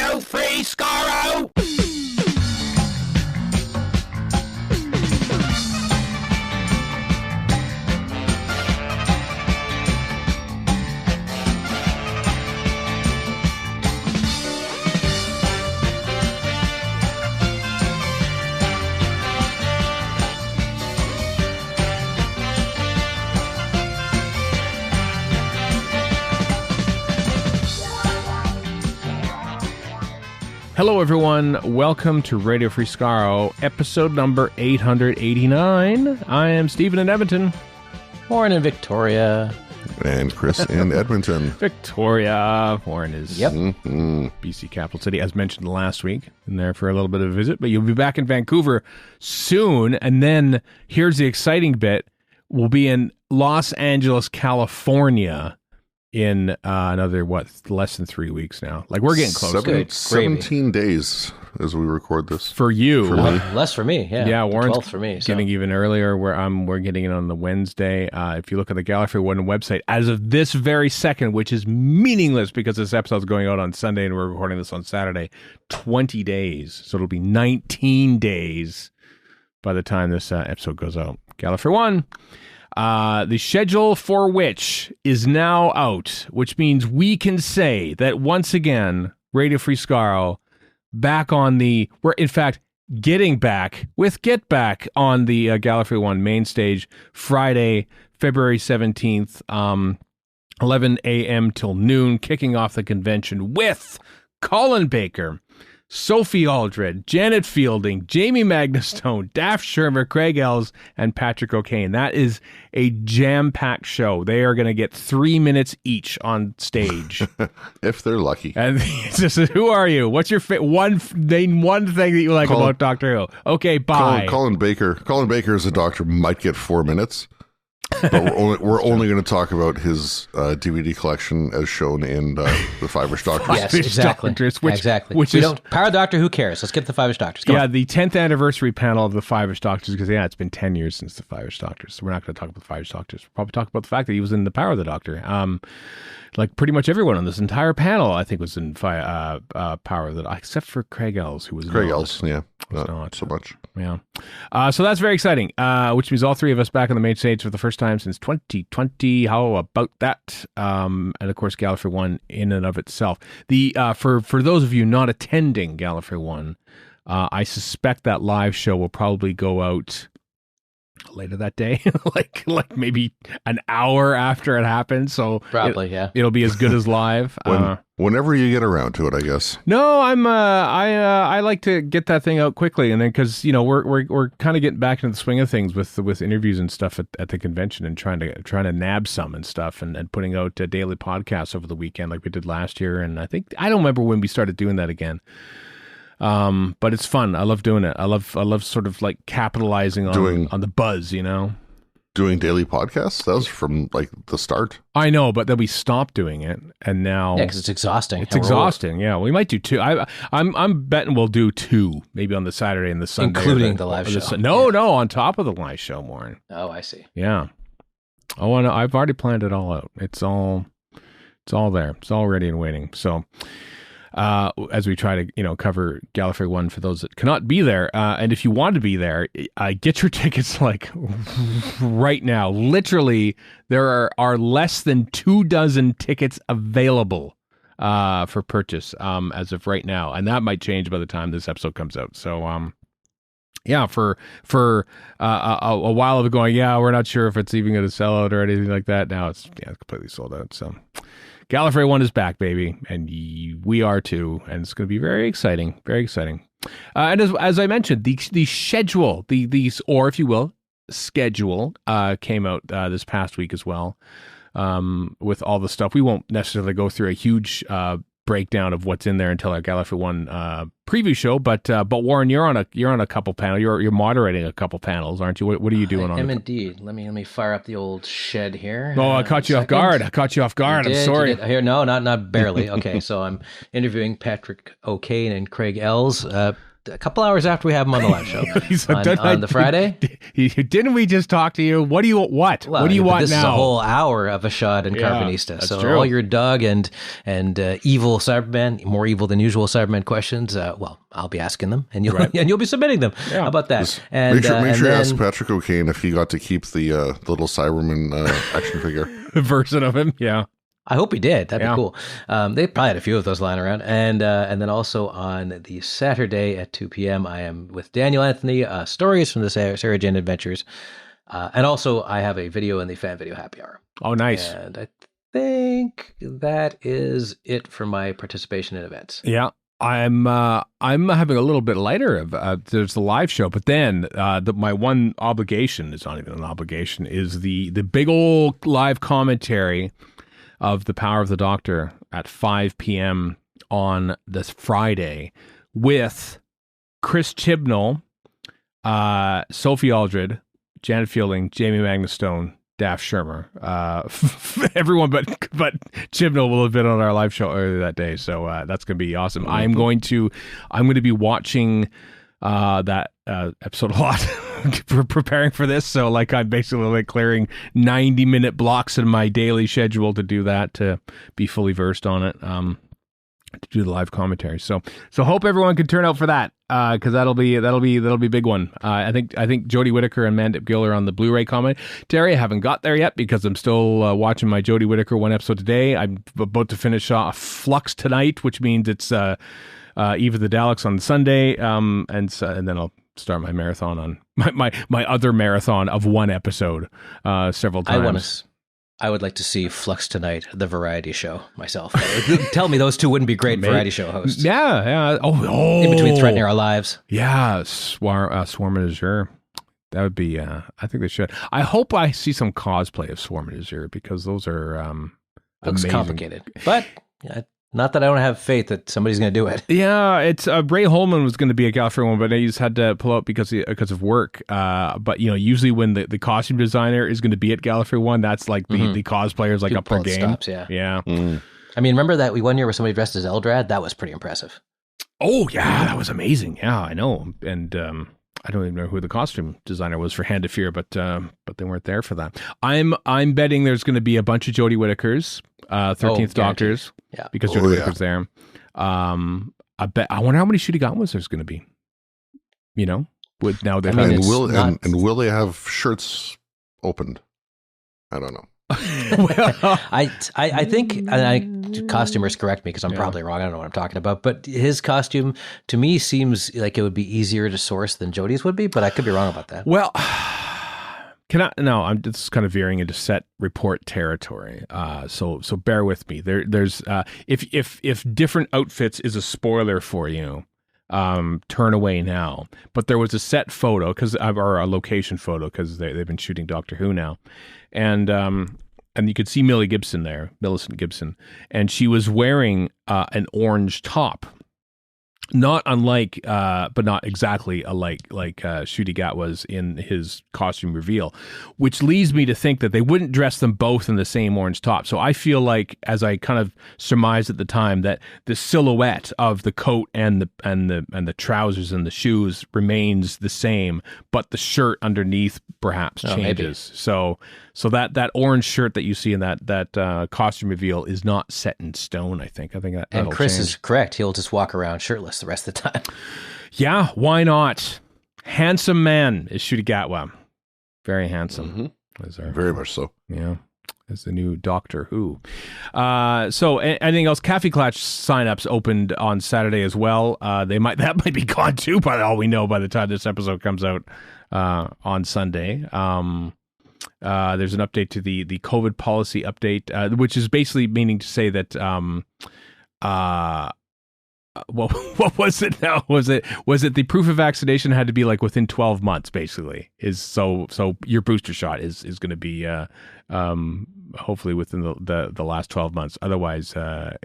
Radio Free Skaro! Hello, everyone. Welcome to Radio Free Skaro, episode number 889. I am Stephen in Edmonton. Warren in Victoria. And Chris in Edmonton. Victoria. Warren is BC capital city, as mentioned last week. Been there for a little bit of a visit, but you'll be back in Vancouver soon. And then here's the exciting bit. We'll be in Los Angeles, California in another, less than 3 weeks now. Like, we're getting close. 17 days as we record this. For you. For me. Less for me, yeah. Yeah, Warren's 12 for me. So. Getting even earlier. We're getting it on the Wednesday. If you look at the Gallifrey One website, as of this very second, which is meaningless because this episode's going out on Sunday and we're recording this on Saturday, 20 days. So it'll be 19 days by the time this episode goes out. Gallifrey One. The schedule for which is now out, which means we can say that once again, Radio Free Skaro back on we're in fact getting back with Get Back on the Gallifrey One main stage Friday, February 17th, 11 a.m. till noon, kicking off the convention with Colin Baker, Sophie Aldred, Janet Fielding, Jamie Magnustone, Daft Shermer, Craig Ells, and Patrick O'Kane. That is a jam-packed show. They are going to get 3 minutes each on stage. If they're lucky. And it's just, who are you? What's your name one thing that you like about Doctor Who? Okay, bye. Colin Baker as a doctor might get 4 minutes. But we're only going to talk about his DVD collection as shown in the Five-ish Doctors. Yes, exactly. Which we don't Power Doctor. Who cares? Let's get the Five-ish Doctors. Come on. The 10th anniversary panel of the Five-ish Doctors. Because it's been 10 years since the Five-ish Doctors. So we're not going to talk about the Five-ish Doctors. We'll probably talk about the fact that he was in the Power of the Doctor. Like pretty much everyone on this entire panel, I think, was in Power of the Doctor, except for Craig Ells, who was Craig not. Ells, yeah, not so much. Yeah. So that's very exciting, which means all three of us back on the main stage for the first time since 2020. How about that? And of course, Gallifrey One in and of itself. For those of you not attending Gallifrey One, I suspect that live show will probably go out later that day, like maybe an hour after it happens. So probably, it'll be as good as live. Whenever you get around to it, I guess. No, I like to get that thing out quickly, and then because we're kind of getting back into the swing of things with interviews and stuff at the convention, and trying to nab some and stuff, and putting out daily podcasts over the weekend like we did last year. And I don't remember when we started doing that again. But it's fun. I love doing it. I love sort of like capitalizing on the buzz, Doing daily podcasts? That was from like the start. I know, but then we stopped doing it, and now because it's exhausting. It's exhausting. Yeah, we might do two. I'm betting we'll do two, maybe on the Saturday and the Sunday, including the live show. No, on top of the live show, Warren. Oh, I see. Yeah. Oh, and I've already planned it all out. It's all there. It's all ready and waiting. So. As we try to, cover Gallifrey One for those that cannot be there. And if you want to be there, get your tickets like right now. Literally, there are less than 24 tickets available for purchase as of right now. And that might change by the time this episode comes out. So, for a while of it going, we're not sure if it's even going to sell out or anything like that. Now it's completely sold out. So Gallifrey One is back, baby, and we are too, and it's going to be very exciting, very exciting. And as I mentioned, the schedule, or if you will, schedule came out this past week as well, with all the stuff. We won't necessarily go through a huge breakdown of what's in there until our Gallifrey One preview show. But Warren, you're on a couple panels. You're moderating a couple panels, aren't you? What are you doing on? I am indeed. Let me fire up the old shed here. Oh, I caught you off guard. I'm sorry. Here, no, not barely. Okay, so I'm interviewing Patrick O'Kane and Craig Ells. a couple hours after we have him on the live show on the Friday. Didn't we just talk to you? What do you want now? This is a whole hour of Ashad and Carvanista. So true. all your Doug and evil Cyberman, more evil than usual Cyberman questions. I'll be asking them, and you'll be submitting them. Yeah. How about that? Just And make sure you then, ask Patrick O'Kane if he got to keep the little Cyberman action figure version of him. Yeah. I hope he did. That'd be cool. They probably had a few of those lying around. And then also on the Saturday at 2 p.m., I am with Daniel Anthony, Stories from the Sarah Jane Adventures. And also I have a video in the Fan Video Happy Hour. Oh, nice. And I think that is it for my participation in events. Yeah. I'm having a little bit lighter of there's the live show, but then my one obligation is not even an obligation, is the big old live commentary of The Power of the Doctor at 5 p.m. on this Friday with Chris Chibnall, Sophie Aldred, Janet Fielding, Jamie Magnus-Stone, Daft Schirmer. Everyone but Chibnall will have been on our live show earlier that day, so that's going to be awesome. Mm-hmm. I'm going to be watching that episode a lot for preparing for this, so I'm basically clearing 90-minute blocks in my daily schedule to do that, to be fully versed on it, to do the live commentary. So hope everyone can turn out for that, because that'll be a big one. I think Jodie Whittaker and Mandip Gill are on the Blu-ray commentary. I haven't got there yet because I'm still watching my Jodie Whittaker one episode today. I'm about to finish off Flux tonight, which means it's Eve of the Daleks on Sunday, and then I'll start my marathon on my other marathon of one episode several times. I would like to see Flux Tonight, the variety show, myself. Tell me those two wouldn't be great variety show hosts. Yeah. Oh. In between threatening our lives. Yeah, Swarm and Azure. That would be, I think they should. I hope I see some cosplay of Swarm and Azure, because those are looks amazing. Complicated. But not that I don't have faith that somebody's going to do it. Yeah, it's Ray Holman was going to be a Gallifrey One, but he's had to pull out because of work. But usually when the costume designer is going to be at Gallifrey One, that's the cosplayers up for game. Stops, yeah. Mm. I mean, remember that one year where somebody dressed as Eldrad? That was pretty impressive. Oh yeah, that was amazing. Yeah, I know. And I don't even know who the costume designer was for Hand of Fear, but they weren't there for that. I'm betting there's going to be a bunch of Jodie Whittakers, 13th Doctors, because Jodie Whittaker's there. I wonder how many Shooty Gatwas there's going to be. With now they've will they have shirts opened? I don't know. I think, costumers correct me because I'm probably wrong. I don't know what I'm talking about, but his costume to me seems like it would be easier to source than Jodie's would be, but I could be wrong about that. Well, I'm just kind of veering into set report territory. So bear with me. There's if different outfits is a spoiler for you, turn away now. But there was a set photo or a location photo, because they've been shooting Doctor Who now, and you could see Millicent Gibson, and she was wearing an orange top. Not unlike, but not exactly alike, like Ncuti Gat was in his costume reveal, which leads me to think that they wouldn't dress them both in the same orange top. So I feel like, as I kind of surmised at the time, that the silhouette of the coat and the trousers and the shoes remains the same, but the shirt underneath perhaps changes. Maybe. So that orange shirt that you see in that costume reveal is not set in stone. I think that. And Chris is correct. He'll just walk around shirtless the rest of the time. Yeah, why not? Handsome man is Ncuti Gatwa. Very handsome. Mm-hmm. Very much so. Yeah, as the new Doctor Who. So anything else? Cafe Clutch signups opened on Saturday as well. That might be gone too, by all we know, by the time this episode comes out on Sunday. There's an update to the COVID policy update, which is basically meaning to say that what was it now? Was it the proof of vaccination had to be within 12 months, basically, is so your booster shot is going to be hopefully within the last 12 months. Otherwise,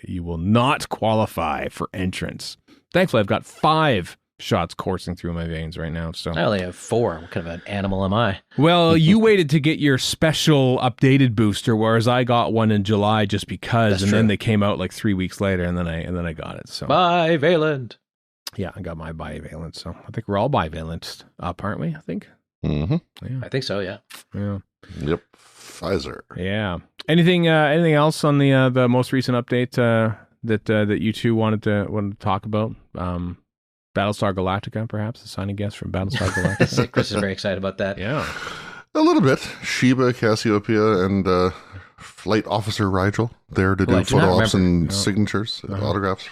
you will not qualify for entrance. Thankfully, I've got 5 shots coursing through my veins right now. So I only have 4. What kind of an animal am I? Well, you waited to get your special updated booster, whereas I got one in July just because. That's true. Then they came out 3 weeks later, and then I got it. So bivalent. Yeah, I got my bivalent, so I think we're all bivalent up, aren't we? I think. Mm-hmm. Yeah. I think so, yeah. Yeah. Yep. Pfizer. Yeah. Anything else on the most recent update that you two wanted to talk about? Battlestar Galactica, perhaps, a signing guest from Battlestar Galactica. Chris is very excited about that. Yeah. A little bit. Sheba, Cassiopeia, and Flight Officer Rigel there to do photo ops and signatures, autographs.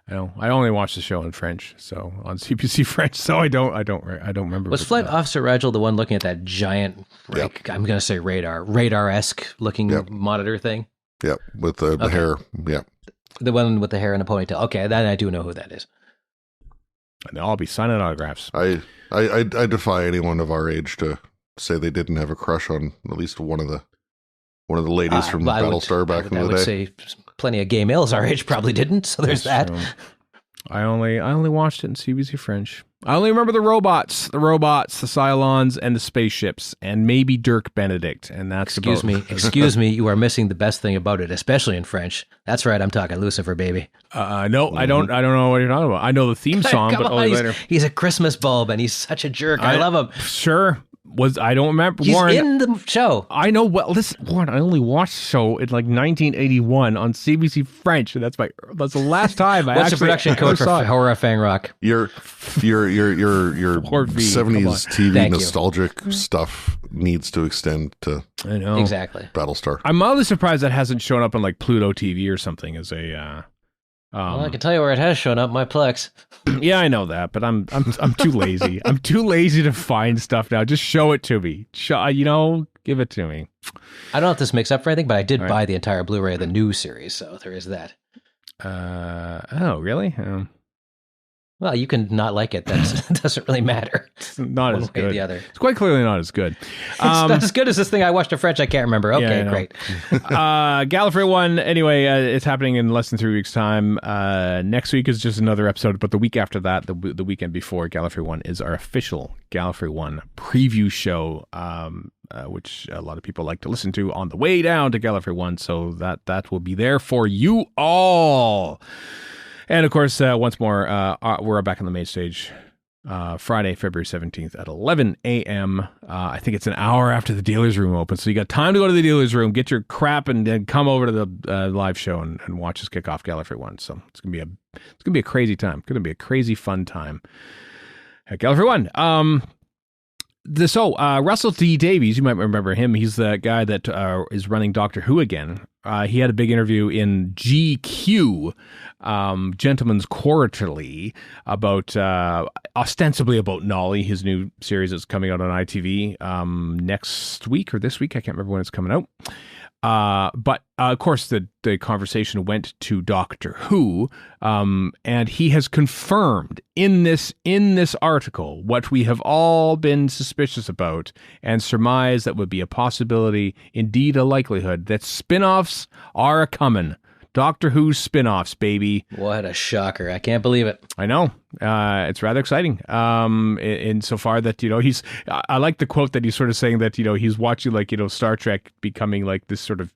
I only watched the show in French, so on CBC French, so I don't remember. Was Flight Officer Rigel the one looking at that giant, I'm going to say radar-esque looking monitor thing? Yep, with the hair. Yeah, the one with the hair and a ponytail. Okay, then I do know who that is. And they'll all be signing autographs. I defy anyone of our age to say they didn't have a crush on at least one of the ladies from Battlestar back in the day. I would say plenty of gay males our age probably didn't, so there's that. I only watched it in CBC French. I only remember the robots, the Cylons, and the spaceships, and maybe Dirk Benedict, and that's Excuse me, you are missing the best thing about it, especially in French. That's right, I'm talking Lucifer, baby. No, I don't know what you're talking about. I know the theme song, but only later. He's a Christmas bulb, and he's such a jerk. I love him. Sure. I don't remember. He's Warren, in the show. I know. Well, listen, Warren, I only watched the show in like 1981 on CBC French, and that's the last time I What's the production code for Horror Fang Rock? Your 70s TV nostalgic stuff needs to extend to exactly Battlestar. I'm mildly surprised that hasn't shown up on like Pluto TV or something as a. Well, I can tell you where it has shown up, my Plex. Yeah, I know that, but I'm too lazy. I'm too lazy to find stuff now. Just show it to me. Give it to me. I don't know if this makes up for anything, but I did buy the entire Blu-ray of the new series, so there is that. Oh, really? Well, you can not like it. That doesn't really matter. It's not as good. The other. It's quite clearly not as good. It's not as good as this thing I watched in French. I can't remember. Okay, great. Gallifrey One. Anyway, it's happening in less than 3 weeks' time. Next week is just another episode, but the week after that, the weekend before Gallifrey One, is our official Gallifrey One preview show, which a lot of people like to listen to on the way down to Gallifrey One. So that will be there for you all. And of course, once more, we're back on the main stage Friday, February 17th at 11 a.m. I think it's an hour after the dealer's room opens. So you got time to go to the dealer's room, get your crap, and then come over to the live show and watch us kick off Gallifrey One. So it's gonna be a crazy time. It's gonna be a crazy fun time at Gallifrey One. Russell T Davies, you might remember him. He's the guy that is running Doctor Who again. He had a big interview in GQ, Gentleman's Quarterly, about ostensibly about Nolly, his new series that's coming out on ITV next week or this week. I can't remember when it's coming out. But of course, the conversation went to Doctor Who, and he has confirmed in this article what we have all been suspicious about and surmised that would be a possibility, indeed a likelihood, that spin-offs are a-coming. Doctor Who spin-offs, baby. What a shocker. I can't believe it. I know. It's rather exciting. Insofar that, I like the quote that he's sort of saying that, he's watching Star Trek becoming like this sort of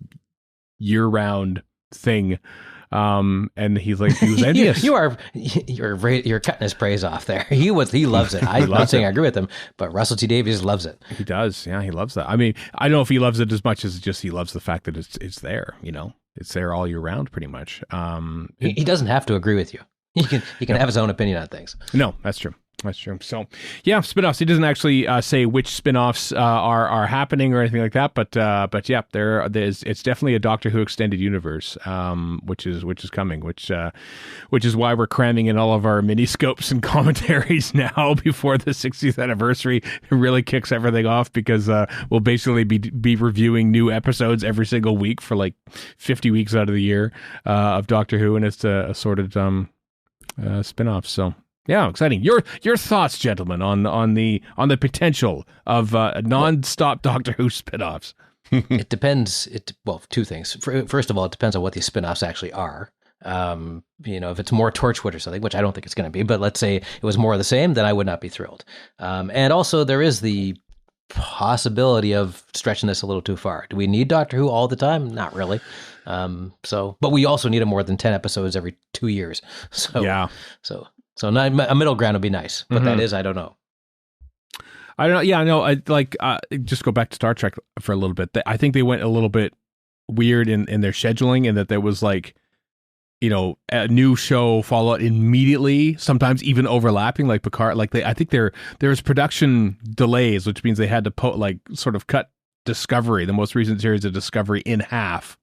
year-round thing. And he was envious. You're cutting his praise off there. He loves it. I'm not saying I agree with him, but Russell T Davies loves it. He does. Yeah, he loves that. I mean, I don't know if he loves it as much as just he loves the fact that it's there, It's there all year round, pretty much. He doesn't have to agree with you. He can have his own opinion on things. No, that's true. That's true. So, yeah, spin-offs. He doesn't actually say which spin-offs are happening or anything like that, but yeah, it's definitely a Doctor Who extended universe, which is coming, which is why we're cramming in all of our mini-scopes and commentaries now before the 60th anniversary. It really kicks everything off because we'll basically be reviewing new episodes every single week for like 50 weeks out of the year of Doctor Who, and it's a assorted spin-off. So. Yeah, exciting. Your thoughts, gentlemen, on the potential of non-stop Doctor Who spin-offs. It depends. Two things. First of all, it depends on what these spin-offs actually are. If it's more Torchwood or something, which I don't think it's going to be, but let's say it was more of the same, then I would not be thrilled. And also there is the possibility of stretching this a little too far. Do we need Doctor Who all the time? Not really. But we also need more than 10 episodes every 2 years. So yeah. So a middle ground would be nice. What that is, I don't know. I don't know. Yeah, no. I like just go back to Star Trek for a little bit. I think they went a little bit weird in their scheduling, and that there was like, a new show follow it immediately, sometimes even overlapping, like Picard. Like I think there was production delays, which means they had to sort of cut Discovery, the most recent series of Discovery, in half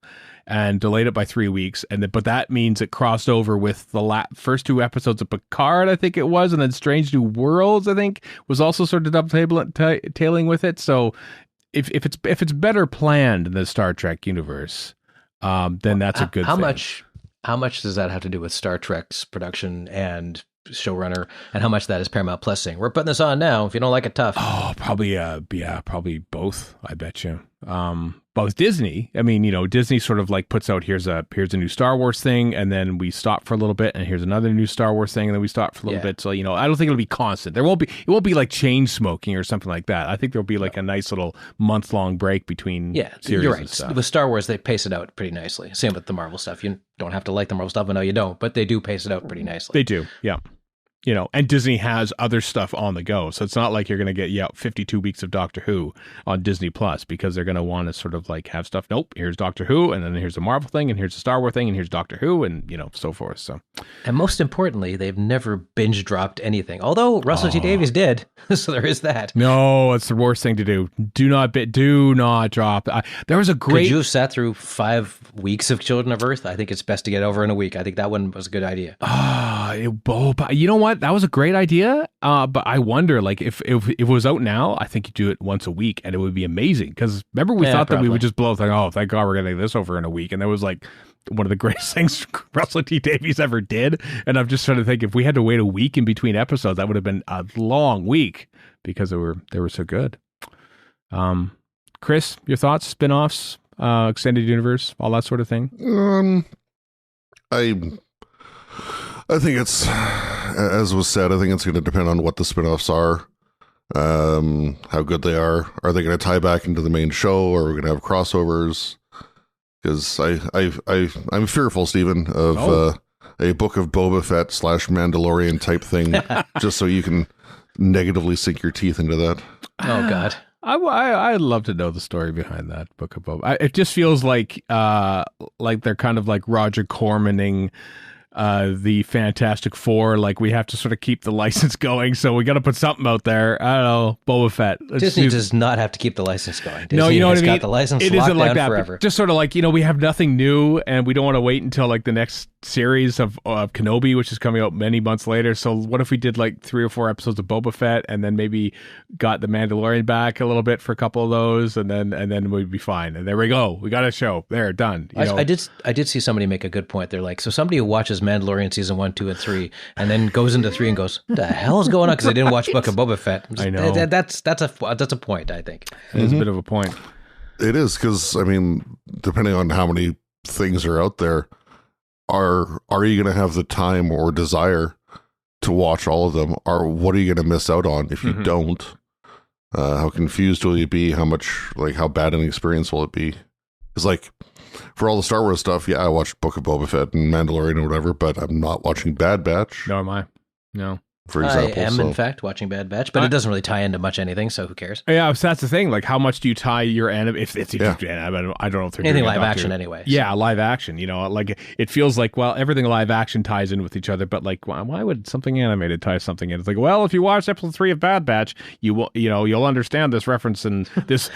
and delayed it by 3 weeks. But that means it crossed over with the first 2 episodes of Picard, I think it was, and then Strange New Worlds, I think, was also sort of dovetailing with it. So if it's better planned in the Star Trek universe, then that's a good thing. How much does that have to do with Star Trek's production and showrunner, and how much that is Paramount Plus saying, we're putting this on now, if you don't like it, tough? Oh, probably probably both, I bet you. Both Disney. I mean, Disney sort of like puts out, here's a new Star Wars thing, and then we stop for a little bit, and here's another new Star Wars thing, and then we stop for a little bit. So, I don't think it'll be constant. It won't be like chain smoking or something like that. I think there'll be like a nice little month-long break between series. You're right. And stuff. With Star Wars, they pace it out pretty nicely. Same with the Marvel stuff. You don't have to like the Marvel stuff. I know you don't, but they do pace it out pretty nicely. They do, yeah. And Disney has other stuff on the go. So it's not like you're going to get 52 weeks of Doctor Who on Disney Plus, because they're going to want to sort of like have stuff. Nope, here's Doctor Who, and then here's a Marvel thing, and here's a Star Wars thing, and here's Doctor Who, and so forth. So, and most importantly, they've never binge dropped anything. Although Russell T Davies did, so there is that. No, it's the worst thing to do. Do not drop. There was a great. Could you have sat through 5 weeks of Children of Earth? I think it's best to get over in a week. I think that one was a good idea. You know what? That was a great idea. But I wonder, like, if it was out now, I think you do it once a week, and it would be amazing. Because remember, we thought that we would just blow up, like, oh, thank God we're getting this over in a week, and that was like one of the greatest things Russell T Davies ever did. And I'm just trying to think, if we had to wait a week in between episodes, that would have been a long week, because they were so good. Chris, your thoughts? Spin-offs, extended universe, all that sort of thing. I think it's, as was said, I think it's going to depend on what the spin-offs are, how good they are. Are they going to tie back into the main show, or are we going to have crossovers? Because I'm fearful, Stephen, of a Book of Boba Fett / Mandalorian type thing, just so you can negatively sink your teeth into that. Oh, God. I'd love to know the story behind that Book of Boba. It just feels like they're kind of like Roger Cormaning the Fantastic Four. Like, we have to sort of keep the license going, so we got to put something out there. I don't know, Boba Fett. Disney does not have to keep the license going. Disney no, you know what I mean? Got the license it locked isn't like down that forever. Just sort of like, we have nothing new, and we don't want to wait until like the next series of Kenobi, which is coming out many months later. So what if we did like 3 or 4 episodes of Boba Fett, and then maybe got the Mandalorian back a little bit for a couple of those, and then we'd be fine. And there we go. We got a show. There, done. I did see somebody make a good point. They're like, so somebody who watches Mandalorian season 1, 2, and 3, and then goes into 3 and goes, what the hell is going on? Because they didn't watch Book of Boba Fett. I know. That's a point, I think. It's a bit of a point. It is, because, I mean, depending on how many things are out there, are you going to have the time or desire to watch all of them? Or what are you going to miss out on if you don't? How confused will you be? How bad an experience will it be? It's like, for all the Star Wars stuff, I watched Book of Boba Fett and Mandalorian or whatever, but I'm not watching Bad Batch. No, am I? No. For example, I am in fact watching Bad Batch, but it doesn't really tie into much anything, so who cares? Yeah, so that's the thing. Like, how much do you tie your anime? If it's I don't know if they're anything live action anyway. So. Yeah, live action. Like, it feels like, well, everything live action ties in with each other, but like, why would something animated tie something in? It's like, well, if you watch episode 3 of Bad Batch, you will, you'll understand this reference and this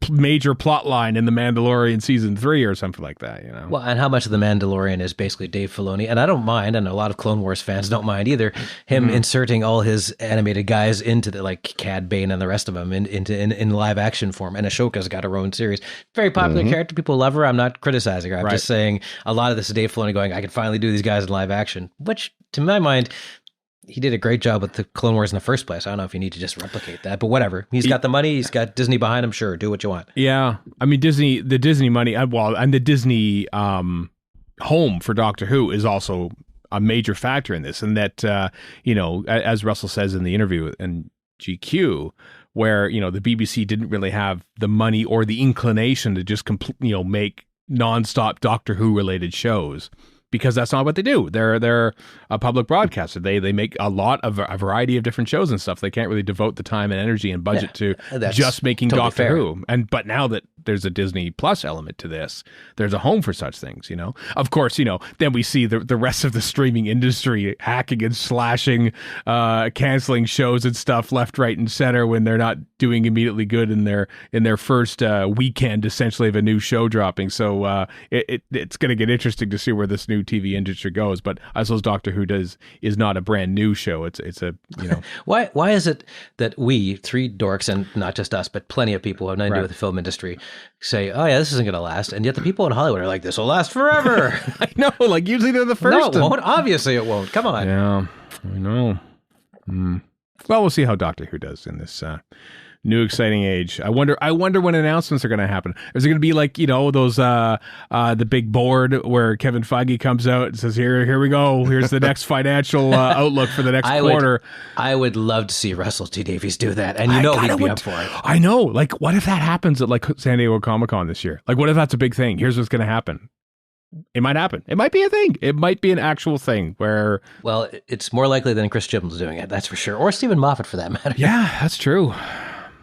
major plot line in the Mandalorian season 3 or something like that. Well, and how much of the Mandalorian is basically Dave Filoni, and I don't mind, and a lot of Clone Wars fans don't mind either, him inserting all his animated guys into the, like, Cad Bane and the rest of them in live action form. And Ashoka's got her own series. Very popular character. People love her. I'm not criticizing her. I'm just saying a lot of this is Dave Filoni going, I can finally do these guys in live action, which, to my mind, he did a great job with the Clone Wars in the first place. I don't know if you need to just replicate that, but whatever. He's got the money. He's got Disney behind him. Sure, do what you want. Yeah. I mean, the Disney money, and the Disney home for Doctor Who is also a major factor in this, and that as Russell says in the interview in GQ, where, the BBC didn't really have the money or the inclination to just make nonstop Doctor Who related shows. Because that's not what they do. They're a public broadcaster. They make a variety of different shows and stuff. They can't really devote the time and energy and budget to just making totally Doctor Who. But now that there's a Disney Plus element to this, there's a home for such things, Of course, then we see the rest of the streaming industry hacking and slashing, canceling shows and stuff left, right, and center when they're not doing immediately good in their first weekend, essentially, of a new show dropping. So it's going to get interesting to see where this new TV industry goes. But I suppose Doctor Who is not a brand new show. It's a Why is it that we three dorks, and not just us, but plenty of people who have nothing to do with the film industry, say, oh yeah, this isn't going to last, and yet the people in Hollywood are like, this will last forever. I know, like usually they're the first. No, it won't. Obviously it won't. Come on. Yeah, I know. Well, we'll see how Doctor Who does in this new exciting age. I wonder when announcements are going to happen. Is it going to be like, those the big board where Kevin Feige comes out and says, here we go. Here's the next financial outlook for the next quarter. I would love to see Russell T Davies do that. And he'd be up for it. I know. Like, what if that happens at like San Diego Comic-Con this year? Like, what if that's a big thing? Here's what's going to happen. It might happen. It might be a thing. It might be an actual thing where... Well, it's more likely than Chris Chibnall's doing it. That's for sure. Or Stephen Moffat, for that matter. Yeah, that's true.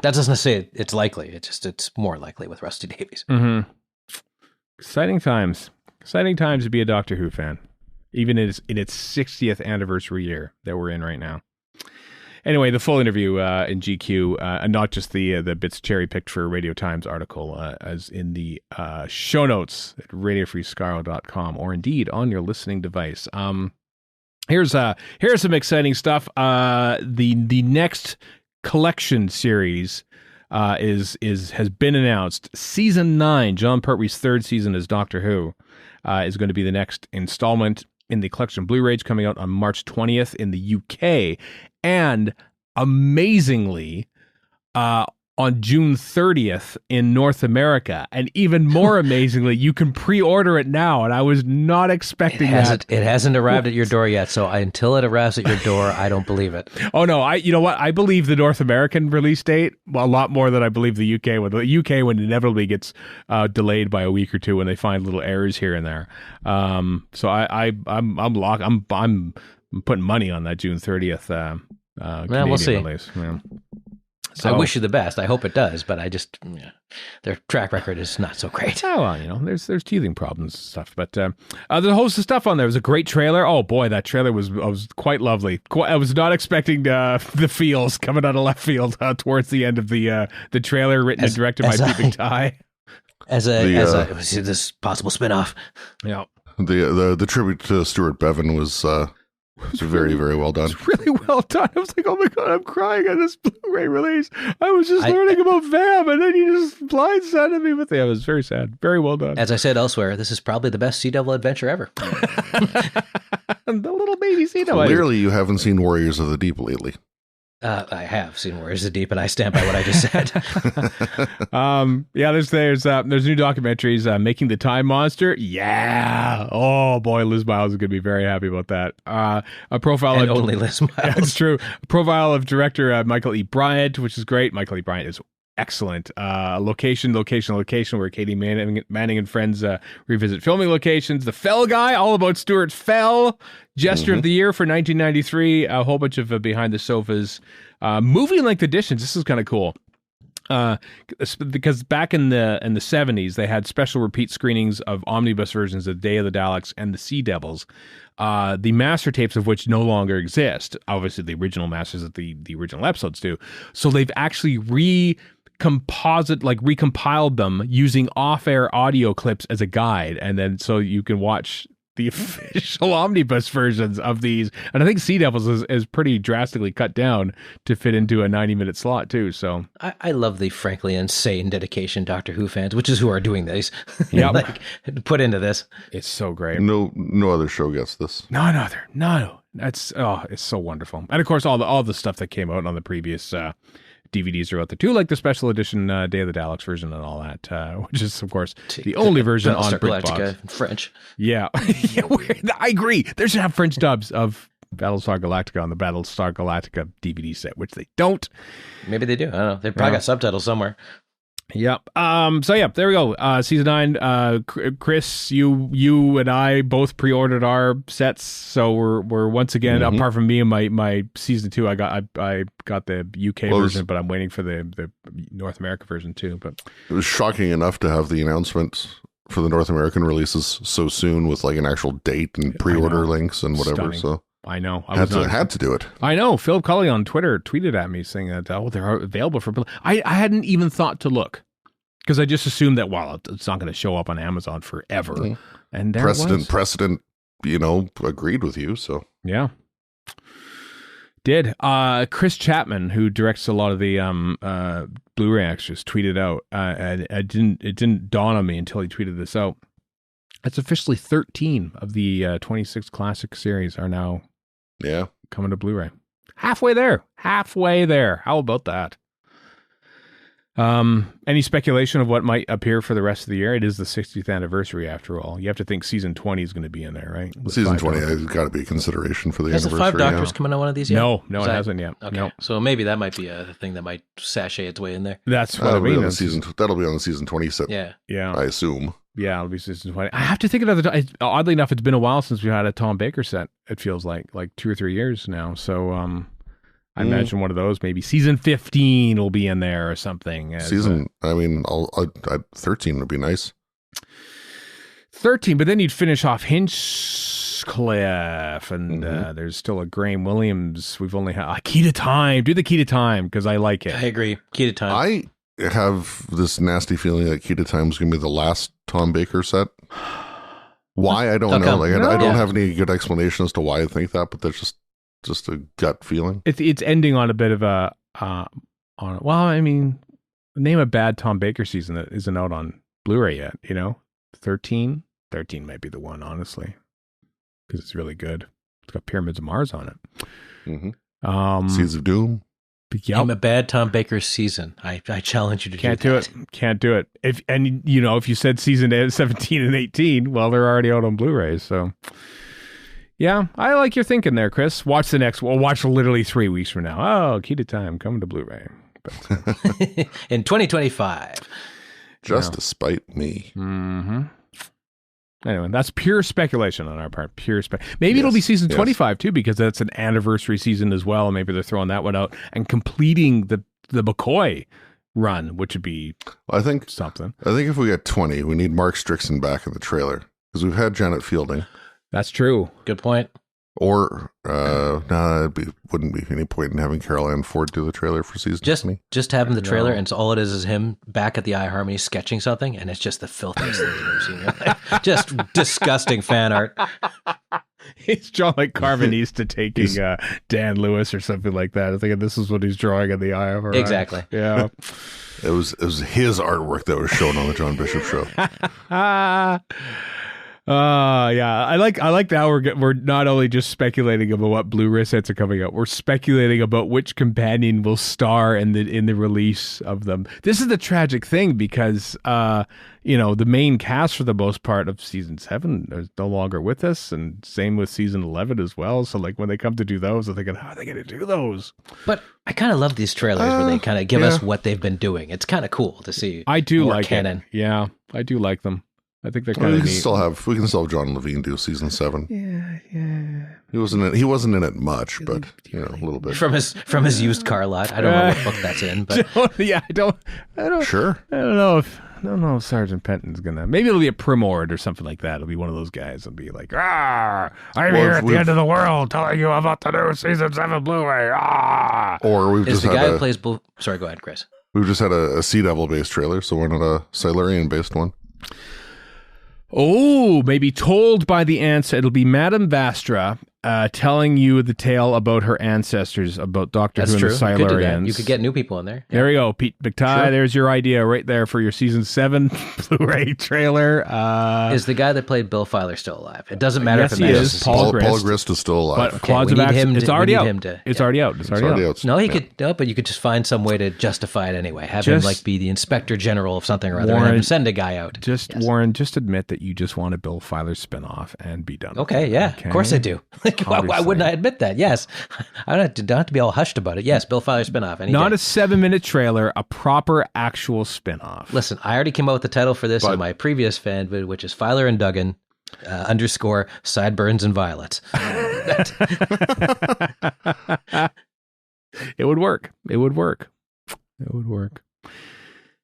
That doesn't say it's likely. It's more likely with Rusty Davies. Mm-hmm. Exciting times. Exciting times to be a Doctor Who fan, even in its 60th anniversary year that we're in right now. Anyway, the full interview in GQ, and not just the bits cherry picked for Radio Times article, as in the show notes at radiofreescaro.com, or indeed on your listening device. Here's some exciting stuff. The next collection series has been announced. Season 9, John Pertwee's third season as Doctor Who, is going to be the next installment in the collection Blu-rays, coming out on March 20th in the UK, and amazingly on June 30th in North America. And even more amazingly, you can pre-order it now, and I was not expecting that. It hasn't arrived at your door yet, so until it arrives at your door, I don't believe it. Oh no, you know what? I believe the North American release date a lot more than I believe the UK one. The UK one inevitably gets delayed by a week or two when they find little errors here and there. So I'm locked. I'm putting money on that June 30th Canadian we'll see. release. Yeah. So, I wish you the best. I hope it does, but their track record is not so great. Oh, well, there's teething problems and stuff, but there's a host of stuff on there. It was a great trailer. Oh boy, that trailer was quite lovely. I was not expecting the feels coming out of left field towards the end of the trailer, written and directed by Pete McTighe. As this possible spinoff. Yeah. The tribute to Stuart Bevan was very, very well done. It was really well done. I was like, oh my God, I'm crying on this Blu-ray release. I was just learning about Vam, and then you just blindsided me with it. It was very sad. Very well done. As I said elsewhere, this is probably the best Sea Devil adventure ever. The little baby Sea Devil. Clearly, you haven't seen Warriors of the Deep lately. I have seen Warriors of the Deep, and I stand by what I just said. Yeah, there's new documentaries. Making the Time Monster. Yeah. Oh boy, Liz Miles is going to be very happy about that. A profile and of only Liz Miles. That's true. A profile of director Michael E. Bryant, which is great. Michael E. Bryant is excellent. Location, where Katie Manning and friends revisit filming locations. The Fell Guy, all about Stuart Fell. Gesture of the Year for 1993. A whole bunch of behind the sofas. Movie-length editions. This is kind of cool. Because back in the 70s, they had special repeat screenings of omnibus versions of Day of the Daleks and the Sea Devils. The master tapes of which no longer exist. Obviously, the original masters of the original episodes do. So they've actually recompiled them using off-air audio clips as a guide, and then so you can watch the official omnibus versions of these. And I think Sea Devils is pretty drastically cut down to fit into a 90-minute slot too. So I love the frankly insane dedication Doctor Who fans, which is who are doing these, put into this. It's so great. No other show gets this. No. It's so wonderful. And of course, all the stuff that came out on the previous DVDs are out there too, like the special edition Day of the Daleks version and all that, which is, of course, the only version on BritBox. French. Yeah. I agree. They should have French dubs of Battlestar Galactica on the Battlestar Galactica DVD set, which they don't. Maybe they do. I don't know. They probably got subtitles somewhere. Yep. So yeah, there we go. Season 9. Chris, you and I both pre-ordered our sets, so we're once again, apart from me and my season 2, I got the UK version, but I'm waiting for the North America version too. But it was shocking enough to have the announcement for the North American releases so soon with like an actual date and pre-order links and whatever. Stunning. So I know. I had to do it. I know. Phil Cully on Twitter tweeted at me saying that, they're available for... I hadn't even thought to look because I just assumed that, it's not going to show up on Amazon forever. Mm-hmm. And there Precedent, agreed with you, so... Yeah. Did. Chris Chapman, who directs a lot of the Blu-ray extras, tweeted out, and it didn't dawn on me until he tweeted this out. It's officially 13 of the 26 classic series are now coming to Blu-ray. Halfway there. How about that? Any speculation of what might appear for the rest of the year? It is the 60th anniversary after all. You have to think season 20 is going to be in there, right? Season 20 has got to be a consideration for the anniversary. Has the 5 Doctors come on one of these yet? No, it hasn't yet. Okay. No. So maybe that might be a thing that might sashay its way in there. That's what I mean. That'll be on the season 20 set. Yeah. I assume. Yeah, it'll be season 20. I have to think of it. Oddly enough, it's been a while since we had a Tom Baker set. It feels like 2 or 3 years now. So I imagine one of those, maybe season 15 will be in there or something. 13 would be nice. 13, but then you'd finish off Hinchcliffe, and there's still a Graham Williams. We've only had Key to Time. Do the Key to Time because I like it. I agree. Key to Time. I have this nasty feeling that Key to Time is going to be the last Tom Baker set. Why? I don't know. I don't have any good explanation as to why I think that, but that's just a gut feeling. It's ending on a bit of a name a bad Tom Baker season that isn't out on Blu-ray yet. 13 might be the one, honestly, because it's really good. It's got Pyramids of Mars on it. Seeds of Doom. Name a bad Tom Baker season. I challenge you to Can't do it. If you said season 17 and 18, well, they're already out on Blu-ray, so. Yeah, I like your thinking there, Chris. Watch the next. We'll watch literally 3 weeks from now. Key to Time coming to Blu-ray in 2025. Just to spite me. Mm-hmm. Anyway, that's pure speculation on our part. Maybe it'll be season 25 too, because that's an anniversary season as well. Maybe they're throwing that one out and completing the McCoy run, which would be something. I think if we get 20, we need Mark Strickson back in the trailer because we've had Janet Fielding. That's true. Good point. Or, wouldn't be any point in having Carol Ann Ford do the trailer for season 20. Just have him the trailer, and all it is him back at the iHarmony sketching something, and it's just the filthiest thing you've ever seen in your life. Just disgusting fan art. He's drawing like Carvanese to taking Dan Lewis or something like that. I think this is what he's drawing in the iHarmony. Exactly. Yeah. It was his artwork that was shown on the John Bishop show. Yeah, I like that we're not only just speculating about what Blu-ray sets are coming out, we're speculating about which companion will star in the release of them. This is the tragic thing because the main cast for the most part of season 7 is no longer with us, and same with season 11 as well. So like when they come to do those, I'm thinking, how are they going to do those? But I kind of love these trailers where they kind of give us what they've been doing. It's kind of cool to see. I do more like canon. It. Yeah, I do like them. I think they're kind of neat. We can still have John Levine do season 7. Yeah. He wasn't in it much, but a little bit from his used car lot. I don't know what book that's in, but I don't. Sure. I don't know if Sergeant Penton's gonna. Maybe it'll be a Primord or something like that. It'll be one of those guys. It'll be like, I'm here at the end of the world, telling you about the new season 7 Blu-ray. Or we've is just the guy had who plays Blue. Sorry, go ahead, Chris. We've just had a Sea Devil based trailer, so why not a Silurian based one? Oh, maybe told by the ants. It'll be Madame Vastra telling you the tale about her ancestors, about Doctor Who and the Silurians. You could get new people in there. There we go, Pete McTighe. Sure. There's your idea right there for your season 7 Blu-ray trailer. Is the guy that played Bill Filer still alive? It doesn't matter yes, if he is. Paul Grist is still alive. But Claudes of Action, it's already out. It's already out. But you could just find some way to justify it anyway. Have him be the Inspector General of something or other, and have him send a guy out. Warren, just admit that you just want a Bill Filer spinoff and be done. Okay, yeah, of course I do. Why wouldn't I admit that? Yes. I don't have to be all hushed about it. Yes, Bill Filer spinoff. Not a 7-minute trailer, a proper actual spinoff. Listen, I already came up with the title for this on my previous fan vid, which is Filer and Duggan _ sideburns and violets. It would work.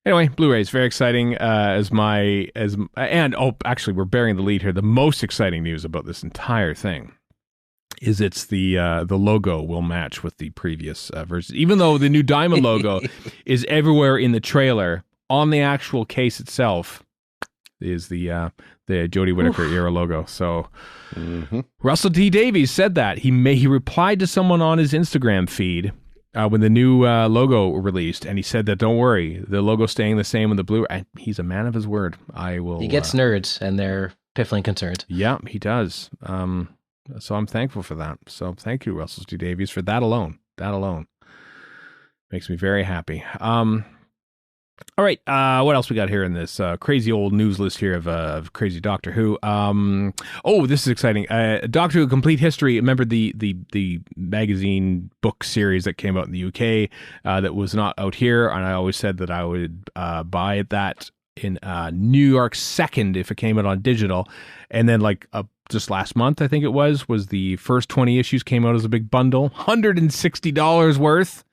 Anyway, Blu-rays, very exciting. Actually, we're bearing the lead here. The most exciting news about this entire thing is it's the logo will match with the previous version. Even though the new Diamond logo is everywhere in the trailer, on the actual case itself is the Jodie Whittaker era logo. So Russell T Davies said that he replied to someone on his Instagram feed when the new logo released, and he said that don't worry, the logo's staying the same with the blue. He's a man of his word. He gets nerds and they're piffling concerned. Yeah, he does. So I'm thankful for that. So thank you, Russell T Davies, for that alone. That alone makes me very happy. All right, what else we got here in this crazy old news list here of crazy Doctor Who? This is exciting. Doctor Who Complete History. Remember the magazine book series that came out in the UK that was not out here, and I always said that I would buy that in New York second if it came out on digital, and then just last month I think it was the first 20 issues came out as a big bundle, $160 worth.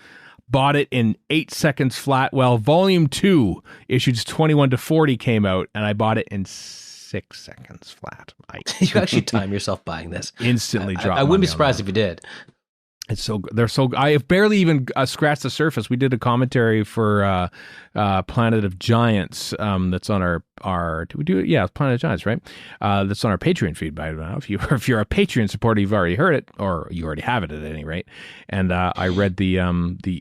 Bought it in 8 seconds flat. Well, volume 2, issues 21 to 40 came out, and I bought it in 6 seconds flat. You actually time yourself buying this. Instantly dropped. I wouldn't be surprised if you did. It's so they're so. I have barely even scratched the surface. We did a commentary for Planet of Giants. That's on our. Did we do it? Yeah, Planet of Giants, right? That's on our Patreon feed. By now, if you're a Patreon supporter, you've already heard it, or you already have it at any rate. And I read the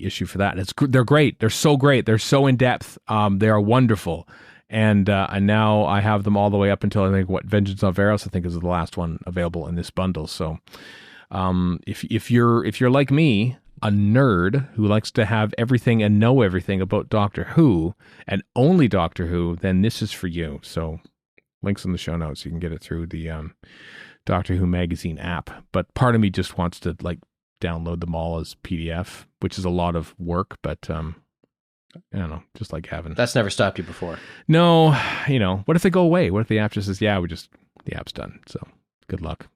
issue for that. They're great. They're so great. They're so in depth. They are wonderful. And now I have them all the way up until I think Vengeance on Varos I think is the last one available in this bundle. So. If you're like me, a nerd who likes to have everything and know everything about Doctor Who and only Doctor Who, then this is for you. So links in the show notes. You can get it through the Doctor Who magazine app. But part of me just wants to download them all as PDF, which is a lot of work. But I don't know, just like having. That's never stopped you before. No, what if they go away? What if the app just says, yeah, the app's done. So. Good luck.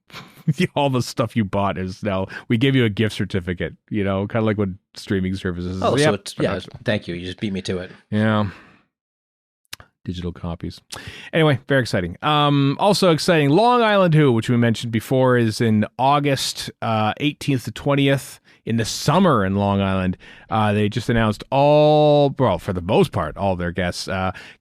All the stuff you bought is now, we give you a gift certificate, kind of like what streaming services. Oh, so thank you. You just beat me to it. Yeah. Digital copies. Anyway, very exciting. Also exciting, Long Island Who, which we mentioned before, is in August 18th to 20th. In the summer in Long Island, they just announced for the most part, all their guests.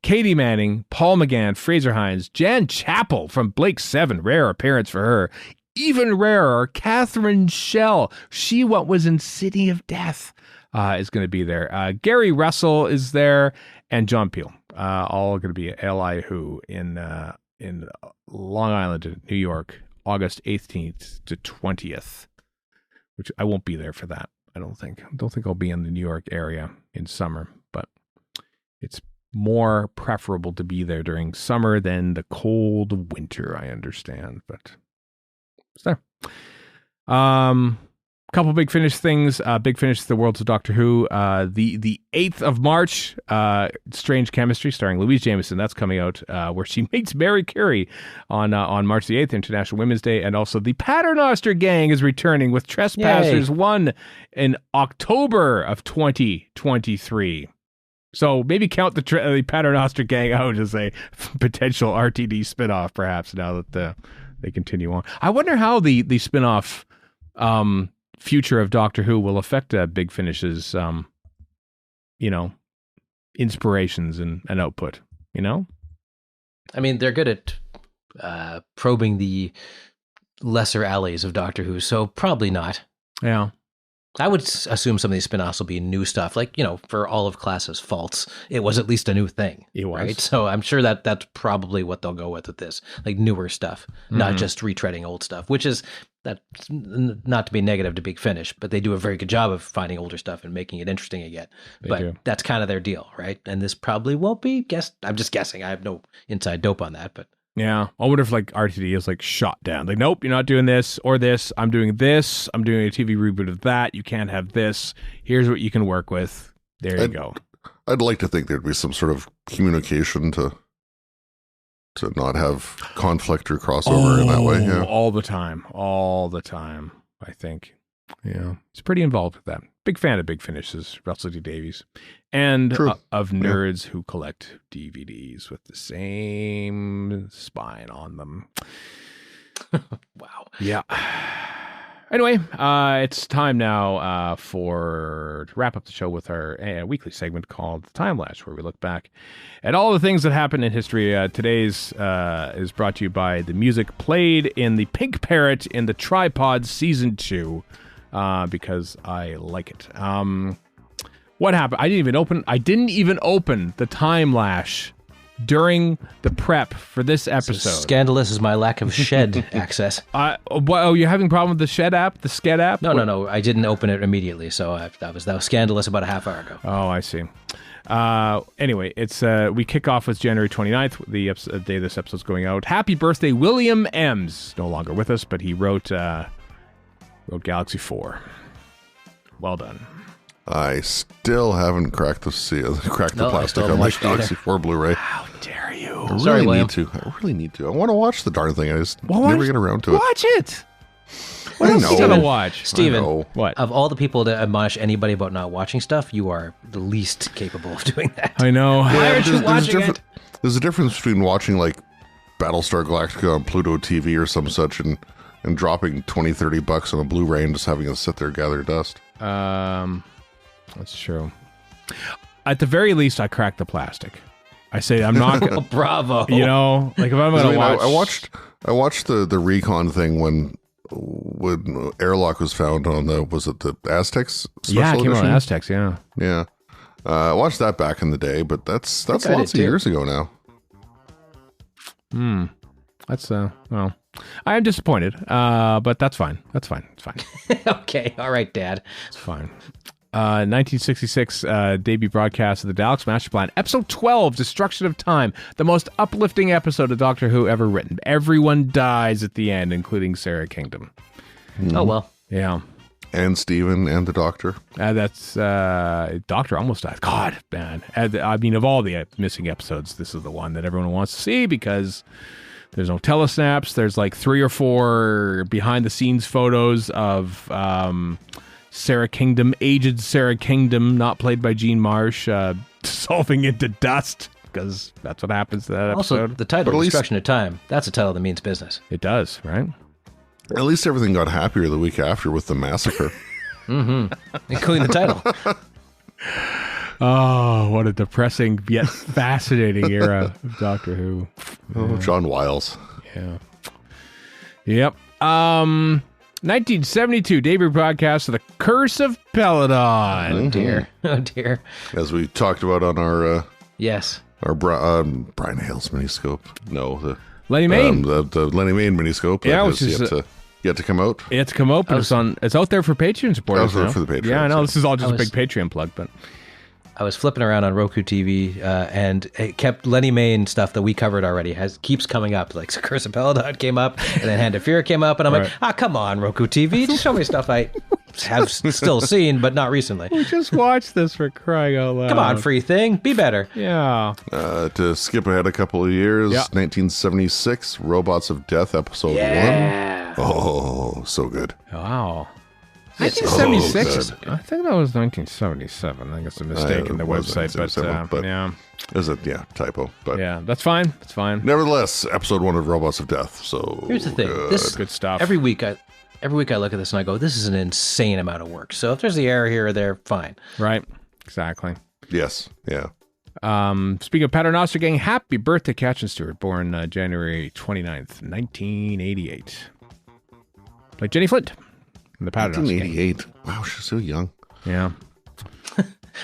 Katie Manning, Paul McGann, Fraser Hines, Jan Chappell from Blake 7, rare appearance for her. Even rarer, Catherine Schell. She was in City of Death is going to be there. Gary Russell is there, and John Peel. All going to be L.I. Who in Long Island, New York, August 18th to 20th. Which I won't be there for that. I don't think I'll be in the New York area in summer, but it's more preferable to be there during summer than the cold winter, I understand, but it's there. Couple Big Finish things. Big Finish, The Worlds of Doctor Who. The 8th of March, Strange Chemistry, starring Louise Jameson. That's coming out, where she meets Mary Curie on March the 8th, International Women's Day. And also the Paternoster Gang is returning with Trespassers 1 in October of 2023. So maybe count the Paternoster Gang out as a potential RTD spinoff, perhaps, now that they continue on. I wonder how the spinoff future of Doctor Who will affect Big Finish's, inspirations and output, I mean, they're good at probing the lesser alleys of Doctor Who, so probably not. Yeah. I would assume some of these spin-offs will be new stuff. For all of Class's faults, it was at least a new thing. It was. Right? So I'm sure that's probably what they'll go with this, newer stuff, not just retreading old stuff, which is that's not to be negative to Big Finish, but they do a very good job of finding older stuff and making it interesting again. They do. That's kind of their deal, right? And this probably won't be. I'm just guessing. I have no inside dope on that, but Yeah. I wonder if like RTD is like shot down. Like, nope, you're not doing this or this. I'm doing this. I'm doing a TV reboot of that. You can't have this. Here's what you can work with. There you go. I'd like to think there'd be some sort of communication to not have conflict or crossover in that way. Yeah. All the time, I think. Yeah. He's pretty involved with that. Big fan of Big Finishes, Russell T Davies. And of nerds who collect DVDs with the same spine on them. Wow. Yeah. Anyway, it's time now to wrap up the show with our weekly segment called Timelash, where we look back at all the things that happened in history. Today's is brought to you by the music played in the Pink Parrot in the Tripod Season 2, because I like it. What happened? I didn't even open the Timelash during the prep for this episode. So scandalous is my lack of Shed access. You're having a problem with the Shed app, the Sked app? No. I didn't open it immediately, so that was scandalous about a half hour ago. Oh, I see. Anyway, it's we kick off with January 29th, the day this episode's going out. Happy birthday, William Ems. No longer with us, but he wrote Galaxy 4. Well done. I still haven't cracked the plastic on my Galaxy 4 Blu-ray. How dare you? I really need to. I want to watch the darn thing. I just never get around to it. Watch it. What else you gotta watch? Steven, what? Of all the people to admonish anybody about not watching stuff, you are the least capable of doing that. I know. Why aren't you watching it? There's a difference between watching like Battlestar Galactica on Pluto TV or some such and dropping $20-$30 on a Blu-ray and just having it sit there gather dust. That's true. At the very least, I cracked the plastic. I say I'm not gonna, bravo. You know, like if I'm gonna watch. I watched the recon thing when airlock was found on the Aztecs special it came edition? on Aztecs. Yeah. I watched that back in the day, but that's lots of years ago now. That's well, I am disappointed. But that's fine. It's fine. Okay, all right, Dad. It's fine. 1966 debut broadcast of the Daleks Master Plan, episode 12, Destruction of Time, the most uplifting episode of Doctor Who ever written. Everyone dies at the end, including Sarah Kingdom. Oh well. Yeah. And Stephen and the Doctor. That's Doctor almost died. God, man. I mean, of all the missing episodes, this is the one that everyone wants to see because there's no telesnaps. There's like 3 or 4 behind-the-scenes photos of Sarah Kingdom, aged Sarah Kingdom, not played by Jean Marsh, dissolving into dust, because that's what happens to that episode. Also, the title, Destruction of Time, that's a title that means business. It does, right? At least everything got happier the week after with the massacre. Including the title. Oh, what a depressing yet fascinating era of Doctor Who. Oh, John Wiles. Yeah. Yep. 1972 debut broadcast of The Curse of Peladon. Oh dear. Oh dear. As we talked about on our yes, our Brian Hale's miniscope. No, the Lenny Mayne. The Lenny Mayne miniscope. Yeah, which is yet to come out. It's come out, but it's out there for Patreon supporters now. For the Patreon. Yeah, I know. This is all just a big Patreon plug, but I was flipping around on Roku TV, and it kept Lenny Mayne stuff that we covered already keeps coming up. Like Curse of Peladon came up, and then Hand of Fear came up, and I'm like, come on, Roku TV, just show me stuff I have still seen, but not recently. We just watched this, for crying out loud. Come on, free thing, be better. Yeah. To skip ahead a couple of years, 1976, Robots of Death, episode 1. Oh, so good. Wow. 1976. I think that was 1977. I think it's a mistake in the website, but yeah. Is it? Yeah, typo. But yeah, that's fine. That's fine. Nevertheless, episode 1 of Robots of Death. So here's the thing. This is good stuff. Every week I look at this and I go, this is an insane amount of work. So if there's the error here or there, fine. Right. Exactly. Yes. Yeah. Speaking of Paternoster Gang, happy birthday, Catchin Stewart, born January 29th, 1988. Like Jenny Flint. The 1988. Wow, she's so young. Yeah.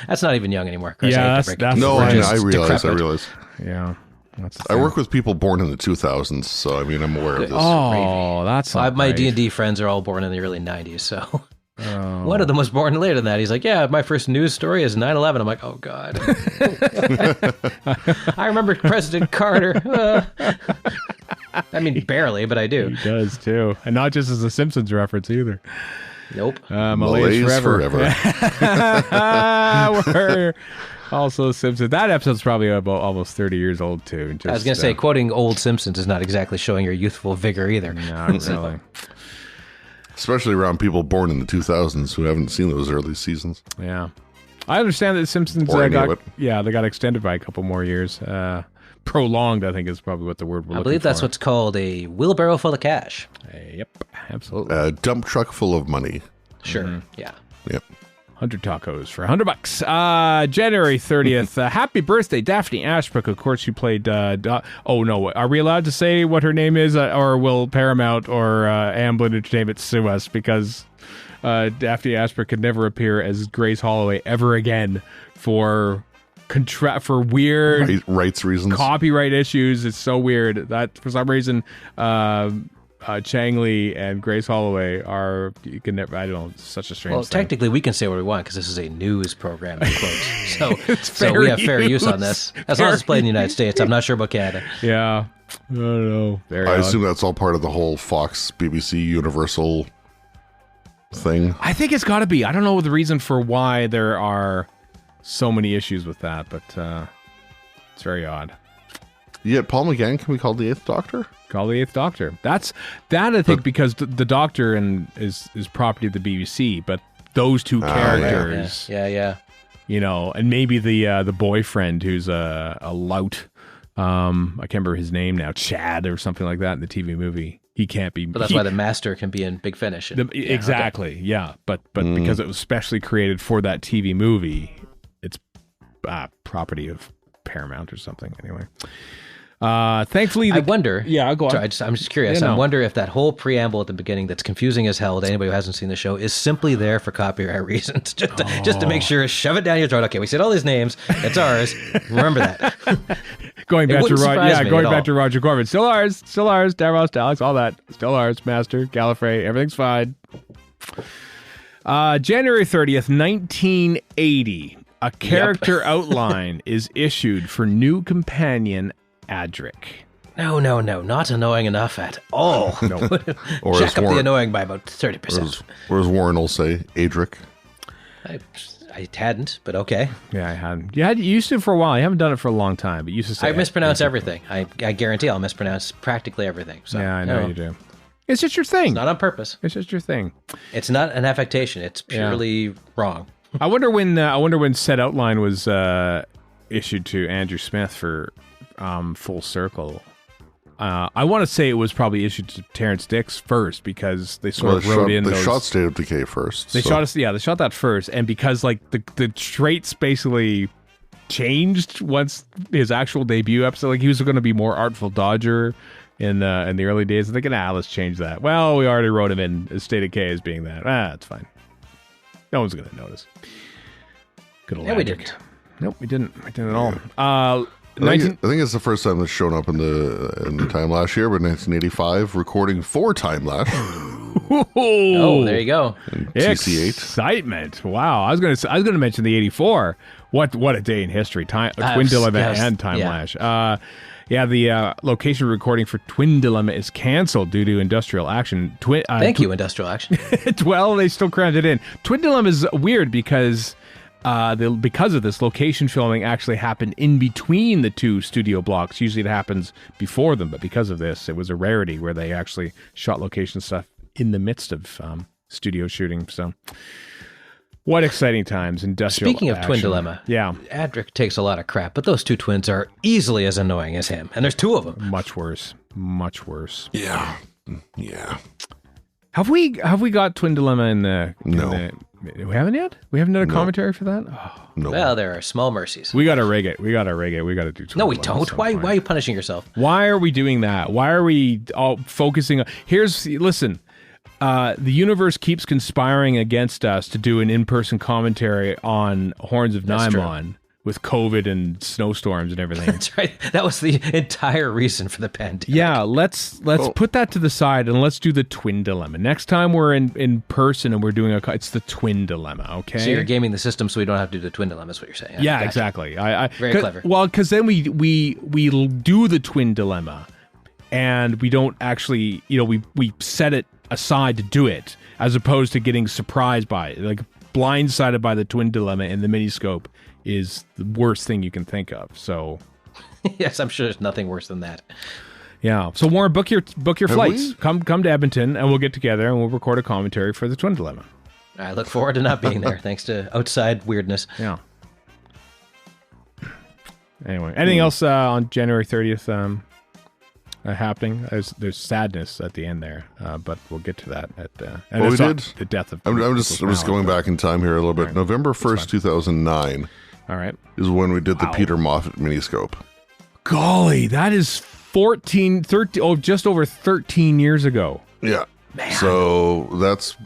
That's not even young anymore, Chris. Yeah, I realize. Yeah. I work with people born in the 2000s, so I mean, I'm aware of this. Oh, that's not my great. D&D friends are all born in the early 90s, so one of them was born later than that. He's like, yeah, my first news story is 9/11. I'm like, oh, God. I remember President Carter. I mean, barely, but I do. He does too, and not just as a Simpsons reference either. Nope. Malaise forever. We're also Simpsons. That episode's probably about almost 30 years old too. I was going to say, quoting old Simpsons is not exactly showing your youthful vigor either. Not really. Especially around people born in the 2000s who haven't seen those early seasons. Yeah. I understand that Simpsons they got extended by a couple more years. Prolonged, I think, is probably what the word we're looking for. I believe that's what's called a wheelbarrow full of cash. Yep, absolutely. A dump truck full of money. Sure, yeah. Yep. 100 tacos for $100. January 30th. Happy birthday, Daphne Ashbrook. Of course, you played... oh, no. Are we allowed to say what her name is? Or will Paramount or Amblin Entertainment sue us? Because Daphne Ashbrook could never appear as Grace Holloway ever again for weird... rights reasons. Copyright issues. It's so weird that for some reason... Chang Lee and Grace Holloway are, you can never, I don't know, it's such a strange thing. Technically we can say what we want because this is a news program, so we have fair use on this. As long as it's played in the United States. I'm not sure about Canada. Yeah. I don't know. I assume that's all part of the whole Fox, BBC, Universal thing. I think it's got to be. I don't know the reason for why there are so many issues with that, but it's very odd. Yet Paul McGann can be called the Eighth Doctor? Call the Eighth Doctor. That I think because the Doctor is property of the BBC, but those two characters, yeah, you know, and maybe the boyfriend who's a lout. I can't remember his name now, Chad or something like that in the TV movie. He can't be. But that's why the Master can be in Big Finish. Exactly, okay. Yeah. But because it was specially created for that TV movie, it's property of Paramount or something. Anyway. Thankfully, I wonder. Yeah, go on. Sorry, I'm just curious. I wonder if that whole preamble at the beginning that's confusing as hell to anybody who hasn't seen the show is simply there for copyright reasons, just to make sure, shove it down your throat. Okay, we said all these names. It's ours. Remember that. Going back to Roger Corman. Still ours. Davros, Alex, all that. Still ours. Master, Gallifrey. Everything's fine. January 30th, 1980. A character outline is issued for new companion Adric. No, not annoying enough at all. No. Or jack up the annoying by about 30%. Or as Warren will say, Adric. I hadn't, but okay. Yeah, I hadn't. You used to for a while. You haven't done it for a long time, but you used to say I mispronounce everything. I guarantee I'll mispronounce practically everything. So, yeah, I know you do. It's just your thing. It's not on purpose. It's just your thing. It's not an affectation. It's purely wrong. I wonder when said outline was issued to Andrew Smith for Full Circle. I want to say it was probably issued to Terrence Dicks first because they sort of wrote in those... They shot State of Decay first. They shot that first, and because like the traits basically changed once his actual debut episode. Like he was going to be more Artful Dodger in the early days. I'm thinking, let's change that. Well, we already wrote him in State of Decay as being that. It's fine. No one's going to notice. Good old we didn't. Nope, we didn't. We didn't at all. I think it's the first time that's shown up in the Timelash here, but 1985, recording for Timelash. Oh, there you go. TC8. Excitement! Wow, I was gonna mention the '84. What a day in history! Twin Dilemma and Timelash. Yeah. The location recording for Twin Dilemma is canceled due to industrial action. Thank you, industrial action. Well, they still crammed it in. Twin Dilemma is weird because of this, location filming actually happened in between the two studio blocks. Usually it happens before them, but because of this, it was a rarity where they actually shot location stuff in the midst of studio shooting. So, what exciting times! Industrial. Speaking of action. Twin Dilemma, Adric takes a lot of crap, but those two twins are easily as annoying as him, and there's two of them. Much worse. Yeah. Have we got Twin Dilemma in the? No. We haven't yet? We haven't done a commentary for that? Oh. No. Well, there are small mercies. We got to rig it. We got to do Twin No, we Dilemma don't. Why are you punishing yourself? Why are we doing that? Why are we all focusing on... Listen. The universe keeps conspiring against us to do an in-person commentary on Horns of Nimon with COVID and snowstorms and everything. That's right. That was the entire reason for the pandemic. Yeah, let's put that to the side and let's do the Twin Dilemma. Next time we're in person and we're doing it's the Twin Dilemma, okay? So you're gaming the system so we don't have to do the Twin Dilemma is what you're saying. Yeah, exactly. Very clever. Well, because then we do the Twin Dilemma and we don't actually, we set it aside to do it, as opposed to getting surprised by it. Like, blindsided by the twin dilemma in the miniscope is the worst thing you can think of. So, yes, I'm sure there's nothing worse than that. yeah. So, Warren, book your flights. Come to Edmonton, and we'll get together and we'll record a commentary for the twin dilemma. I look forward to not being there, thanks to outside weirdness. Yeah. Anyway, anything else on January 30th happening? There's sadness at the end there, but we'll get to that at the. And we did the death of. I'm just going back in time here a little bit. Right. November 1st, 2009. All right. Is when we did the Peter Moffat miniscope. Golly, that is 13, just over 13 years ago. Yeah. Man. So that's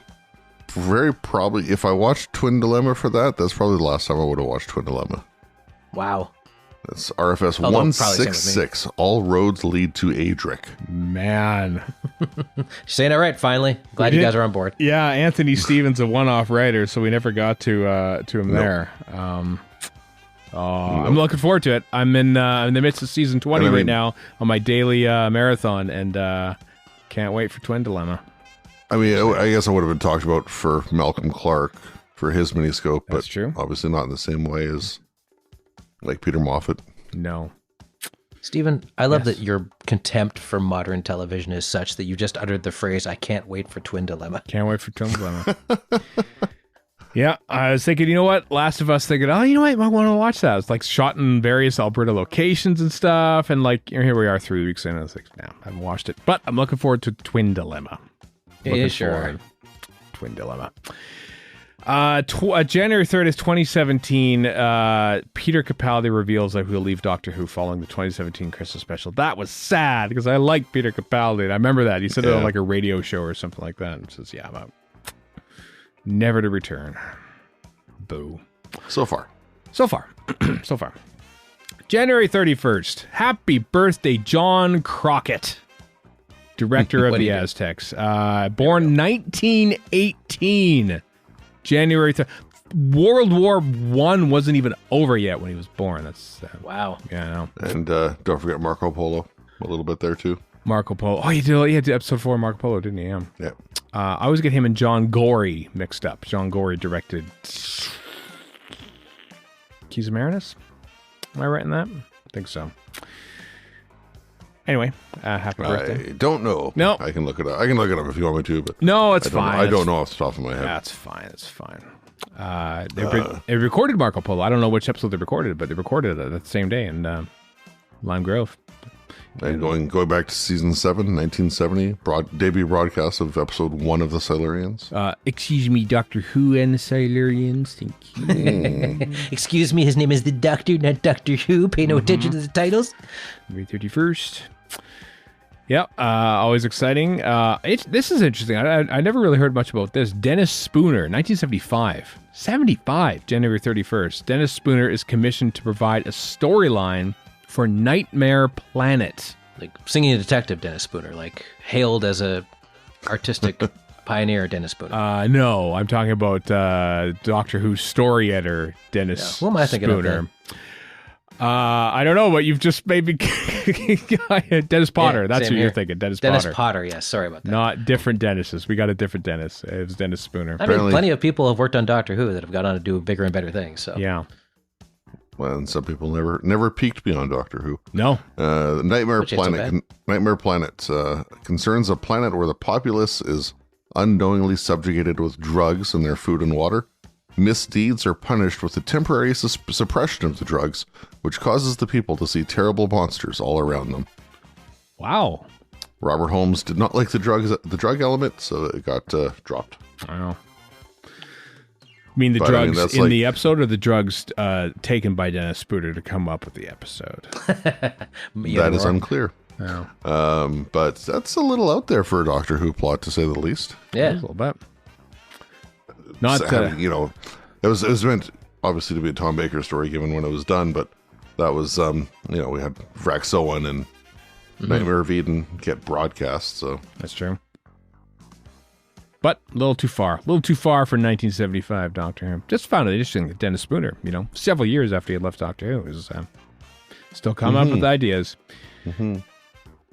very probably, if I watched Twin Dilemma for that, that's probably the last time I would have watched Twin Dilemma. Wow. That's RFS 166. All roads lead to Adric. Man. You're saying it right, finally. Glad you guys are on board. Yeah, Anthony Stevens, a one-off writer, so we never got to him there. I'm looking forward to it. I'm in the midst of season 20 right now on my daily marathon, and can't wait for Twin Dilemma. I mean, I guess I would have been talked about for Malcolm Clark for his miniscope, but that's true. Obviously not in the same way as like Peter Moffat. No. Stephen, I love that your contempt for modern television is such that you just uttered the phrase, I can't wait for Twin Dilemma. Can't wait for Twin Dilemma. Yeah, I was thinking, you know what? Last of Us, thinking, oh, you know what? I might want to watch that. It's like shot in various Alberta locations and stuff. And like, here we are 3 weeks in. And I was like, no, I haven't watched it. But I'm looking forward to Twin Dilemma. Yeah, sure. Twin Dilemma. January 30th, 2017, Peter Capaldi reveals that he'll leave Doctor Who following the 2017 Christmas special. That was sad because I like Peter Capaldi. And I remember that. He said it on like a radio show or something like that. And says, yeah, I'm out. Never to return. Boo. So far. So far. January 31st. Happy birthday, John Crockett. Director of the Aztecs. Born 1918. January 3rd. World War I wasn't even over yet when he was born. That's wow. Yeah, I know. And don't forget Marco Polo. A little bit there, too. Marco Polo. Oh, you did episode 4 of Marco Polo, didn't you? Yeah. I always get him and John Gorey mixed up. John Gorey directed Keys of Marinus. Am I right in that? I think so. Anyway, happy birthday. I don't know. No. I can look it up. I can look it up if you want me to, but no, it's fine. I don't know off the top of my head. That's fine. It's fine. They recorded Marco Polo. I don't know which episode they recorded, but they recorded it the same day in Lime Grove. And going back to season 7, 1970, debut broadcast of episode 1 of the Silurians. Excuse me, Doctor Who and the Silurians. Thank you. Excuse me, his name is the Doctor, not Doctor Who. Pay no attention to the titles. May 31st. Yep, always exciting. This is interesting. I never really heard much about this. Dennis Spooner, 1975. 75, January 31st. Dennis Spooner is commissioned to provide a storyline for Nightmare Planet. Like singing detective Dennis Spooner, like hailed as a artistic pioneer Dennis Spooner. No, I'm talking about Doctor Who story editor Dennis Spooner. Who am I thinking of then? I don't know, but you've just made me Dennis Potter. Yeah, that's who here. You're thinking. Dennis Potter, yes. Sorry about that. Not different Dennises. We got a different Dennis. It was Dennis Spooner. I mean, plenty of people have worked on Doctor Who that have gone on to do bigger and better things. So yeah. Well, and some people never peaked beyond Doctor Who. No. Nightmare Planet concerns a planet where the populace is unknowingly subjugated with drugs in their food and water. Misdeeds are punished with the temporary suppression of the drugs, which causes the people to see terrible monsters all around them. Wow. Robert Holmes did not like the drug element, so it got dropped. Wow. You mean the drugs in the episode, or the drugs taken by Dennis Spooner to come up with the episode? That is unclear. Oh. But that's a little out there for a Doctor Who plot, to say the least. Yeah, a little bit. Not it was meant obviously to be a Tom Baker story, given when it was done. But that was we had Vraxoan and Nightmare of Eden get broadcast. So that's true. But a little too far for 1975 Doctor Who. Just found it interesting that Dennis Spooner, several years after he had left Doctor Who, was still coming up with ideas.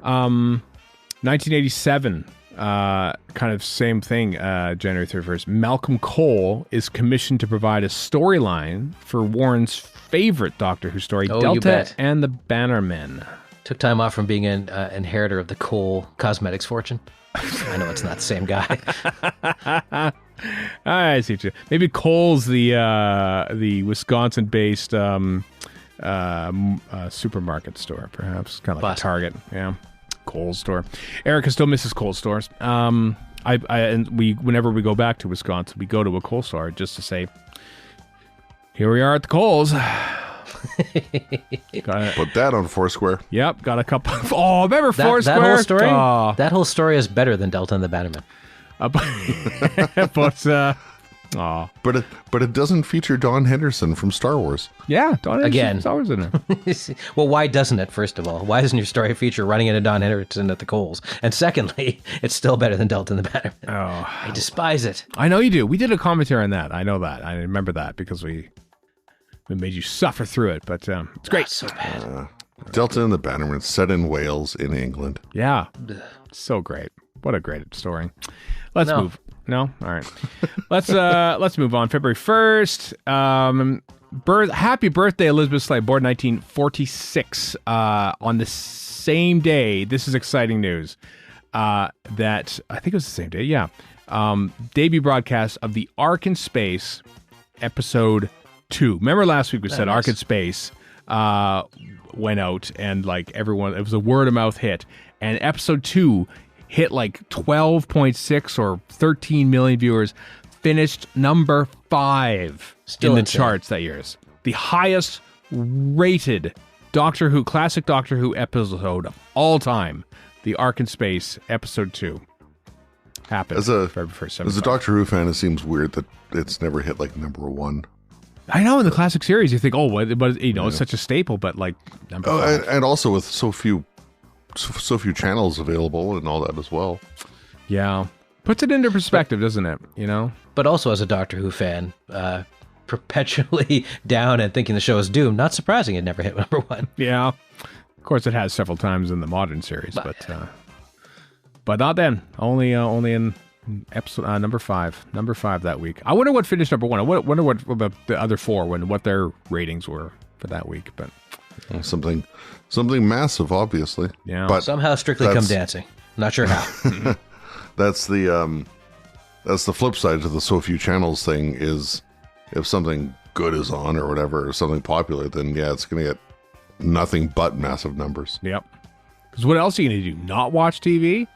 1987, kind of same thing, January 31st. Malcolm Cole is commissioned to provide a storyline for Warren's favorite Doctor Who story, Oh, you Delta bet. and the Bannermen. Took time off from being an inheritor of the Cole cosmetics fortune. I know it's not the same guy. I see you. Maybe Cole's the Wisconsin-based supermarket store, perhaps, kind of like a Target. Yeah, Kohl's store. Erica still misses Kohl's stores. Whenever we go back to Wisconsin, we go to a Kohl's store just to say, "Here we are at the Kohl's." Put that on Foursquare. Yep, got a couple. Oh, remember Foursquare? That whole story. Oh. That whole story is better than Delta and the Bannermen. But it doesn't feature Don Henderson from Star Wars. Yeah, Don Henderson. Again. Star Wars in it. Well, why doesn't it? First of all, why doesn't your story feature running into Don Henderson at the Coles? And secondly, it's still better than Delta and the Bannermen. Oh, I despise it. I know you do. We did a commentary on that. I know that. I remember that because we made you suffer through it. But it's great. So bad. Delta and the Bannermen, set in Wales, in England. Yeah, so great. What a great story. Let's move. No, all right. Let's move on. February 1st. Happy birthday, Elizabeth Slade, born 1946. On the same day, this is exciting news. That I think it was the same day. Yeah. Debut broadcast of the Ark in Space, episode 2. Remember last week we said Ark in Space went out and like everyone, it was a word of mouth hit, and episode 2 hit like 12.6 or 13 million viewers, finished number 5 Still in the insane. charts that year. The highest rated Doctor Who, classic Doctor Who episode of all time, the Ark in Space, episode 2. Happened As a February 1st, as a Doctor Who fan, it seems weird that it's never hit like number 1. I know, in the classic series, you think, but you know, it's such a staple, but like number 5. And also with so few channels available and all that as well. Yeah. Puts it into perspective, doesn't it? You know? But also as a Doctor Who fan, perpetually down and thinking the show is doomed. Not surprising it never hit number 1. Yeah. Of course, it has several times in the modern series, but not then. Only in episode number 5. Number 5 that week. I wonder what finished number 1. I wonder what about the other 4 what their ratings were for that week. But Something massive, obviously. yeah, But Somehow Strictly Come Dancing. Not sure how. that's the flip side to the so few channels thing is if something good is on or whatever, or something popular, then yeah, it's going to get nothing but massive numbers. Yep. Because what else are you going to do? Not watch TV?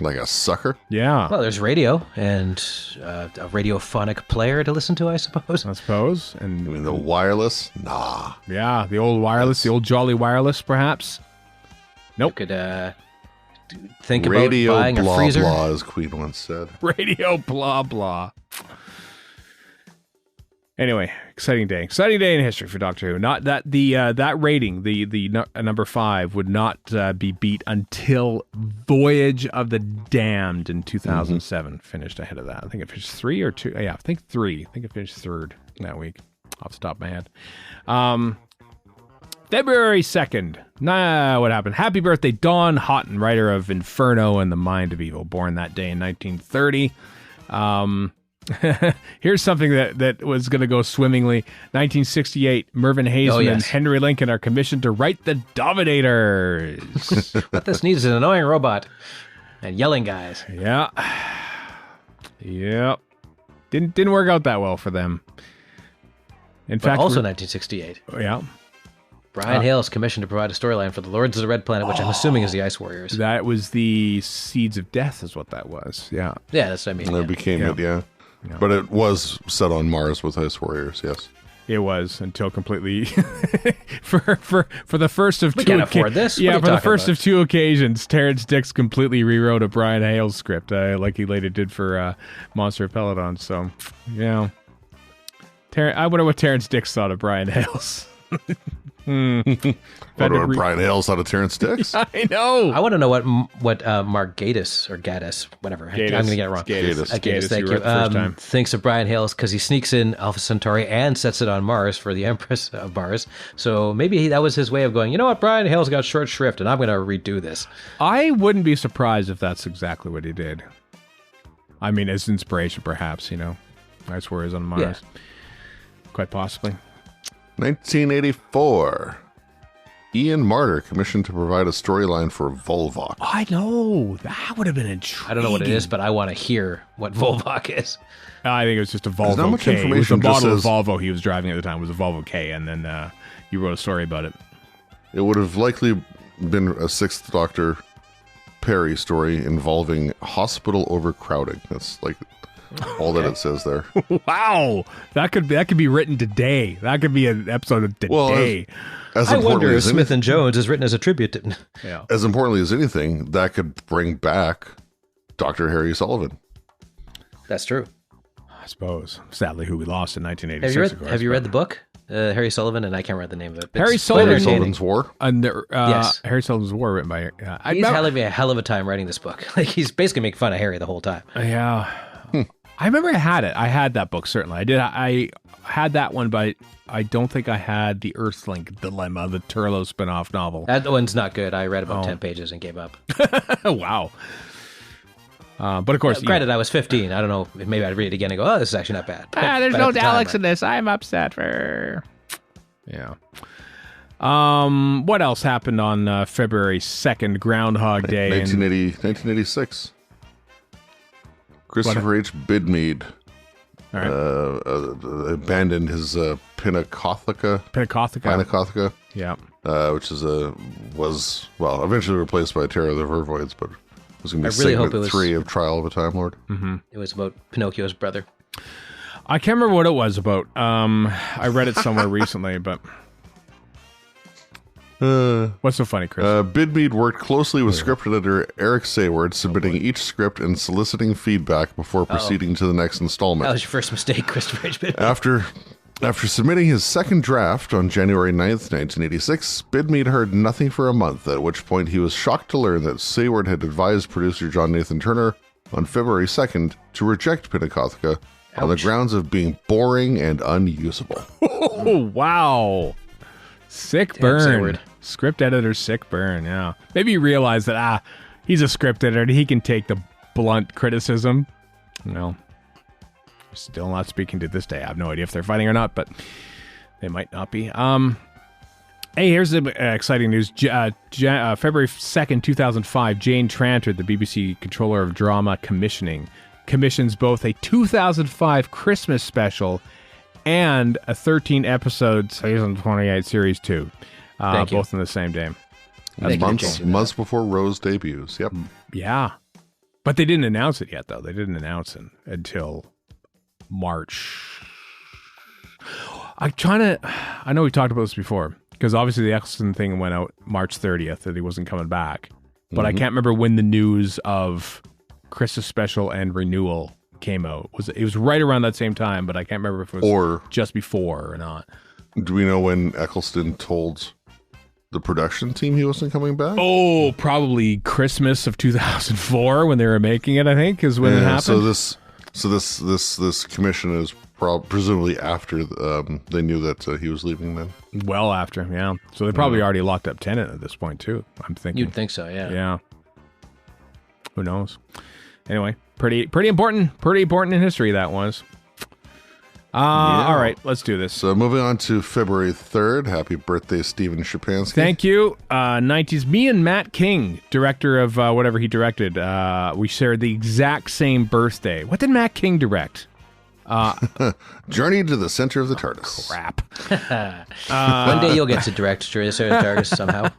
Like a sucker. Yeah. Well, there's radio and a radiophonic player to listen to, I suppose. I suppose. And I mean, the wireless? Nah. yeah, the old wireless, the old Jolly Wireless, perhaps. Nope. You could think Radio about buying blah a freezer. blah, as Queen once said. Radio blah blah. Anyway, exciting day in history for Doctor Who. Not that that rating, the number 5, would not be beat until Voyage of the Damned in 2007 finished ahead of that. I think it finished 3 or 2. Yeah, I think 3. I think it finished 3rd that week, off the top of my head. February 2nd. What happened? Happy birthday, Dawn Houghton, writer of Inferno and The Mind of Evil, born that day in 1930. Here's something that was going to go swimmingly. 1968, Mervyn Hazen and Henry Lincoln are commissioned to write The Dominators. What this needs is an annoying robot and yelling guys. Yeah. Yep. Didn't work out that well for them. In fact, also 1968. Yeah. Brian Hale's commissioned to provide a storyline for the Lords of the Red Planet, which I'm assuming is the Ice Warriors. That was the Seeds of Death is what that was. Yeah. Yeah, that's what I mean. And it became it, yeah. But it was set on Mars with Ice Warriors, yes. It was until completely for the first of we two. Can't afford this. Yeah, for the first of 2 occasions, Terrence Dicks completely rewrote a Brian Hale script, like he later did for Monster of Peladon. So, yeah, I wonder what Terrence Dicks thought of Brian Hale's What, Brian Hales out of Terrence Dicks? I know. I want to know what Mark Gatiss or Gaddis, whatever. Gatiss. I'm going to get it wrong. Gatiss, thank you you. were right the first time. Thinks of Brian Hales because he sneaks in Alpha Centauri and sets it on Mars for the Empress of Mars. So maybe that was his way of going, you know what, Brian Hales got short shrift and I'm going to redo this. I wouldn't be surprised if that's exactly what he did. I mean, as inspiration, perhaps, That's where he's on Mars. Yeah. Quite possibly. 1984. Ian Marter commissioned to provide a storyline for Volvox. I know. That would have been intriguing. I don't know what it is, but I want to hear what Volvox is. I think it was just a Volvo not much K. It was the information, just model of says- Volvo he was driving at the time was a Volvo K, and then you wrote a story about it. It would have likely been a Sixth Doctor Perry story involving hospital overcrowding. That's like all that it says there. Wow, that could be written today. That could be an episode of today. Well, as I wonder importantly if as Smith anything, and Jones is written as a tribute to... Yeah. as importantly as anything, that could bring back Dr. Harry Sullivan. That's true. I suppose. Sadly, who we lost in 1986. Have you read the book? Harry Sullivan, and I can't remember the name of it. Harry It's Sullivan. quite Harry entertaining. Sullivan's War. And Yes. Harry Sullivan's War, written by. He's having a hell of a time writing this book. Like he's basically making fun of Harry the whole time. Yeah. I remember I had it. I had that book, certainly. I did. I had that one, but I don't think I had the Earthlink Dilemma, the Turlo spin-off novel. That one's not good. I read about 10 pages and gave up. Wow. But of course, Granted, I was 15. I don't know. Maybe I'd read it again and go, oh, this is actually not bad. there's But no at the time, Daleks in this. I'm upset for. Yeah. What else happened on February 2nd, Groundhog Day? 1986. Christopher H. Bidmead All right. abandoned his Pinacothica, Pinacothica. Yeah. which is was eventually replaced by Terror of the Vervoids, but was going to be I really hope segment it was- 3 of Trial of a Time Lord. It was about Pinocchio's brother. I can't remember what it was about. I read it somewhere recently, but what's so funny, Chris? Bidmead worked closely with script editor Eric Sayward, submitting each script and soliciting feedback before proceeding to the next installment. That was your first mistake, Christopher H. Bidmead. After submitting his second draft on January 9th, 1986, Bidmead heard nothing for a month, at which point he was shocked to learn that Sayward had advised producer John Nathan Turner on February 2nd to reject Pinacothica on the grounds of being boring and unusable. Oh, wow. Sick Damn, burn. Sayward. Script editor, sick burn, yeah. Maybe you realize that, he's a script editor and he can take the blunt criticism. Well, still not speaking to this day. I have no idea if they're fighting or not, but they might not be. Hey, here's the exciting news. February 2nd, 2005, Jane Tranter, the BBC Controller of Drama commissions both a 2005 Christmas special and a 13-episode season 28 series 2. Thank you. Both on the same day. Thank you for changing that. Months before Rose debuts. Yep. Yeah. But they didn't announce it yet, though. They didn't announce it until March. I know we talked about this before, because obviously the Eccleston thing went out March 30th, that he wasn't coming back. But I can't remember when the news of Christmas special and renewal came out. It was right around that same time, but I can't remember if it was Or just before or not. do we know when Eccleston told the production team he wasn't coming back? Oh, probably Christmas of 2004 when they were making it, I think, is when it happened. So this commission is presumably after they knew that he was leaving then. Well after, yeah. So they probably already locked up tenant at this point, too, I'm thinking. You'd think so, yeah. Yeah. Who knows? Anyway, pretty important in history, that was. All right, let's do this. So moving on to February 3rd. Happy birthday, Steven Shapansky. Thank you. 90s. Me and Matt King, director of whatever he directed, we shared the exact same birthday. What did Matt King direct? Journey to the Center of the TARDIS. Crap. One day you'll get to direct TARDIS somehow.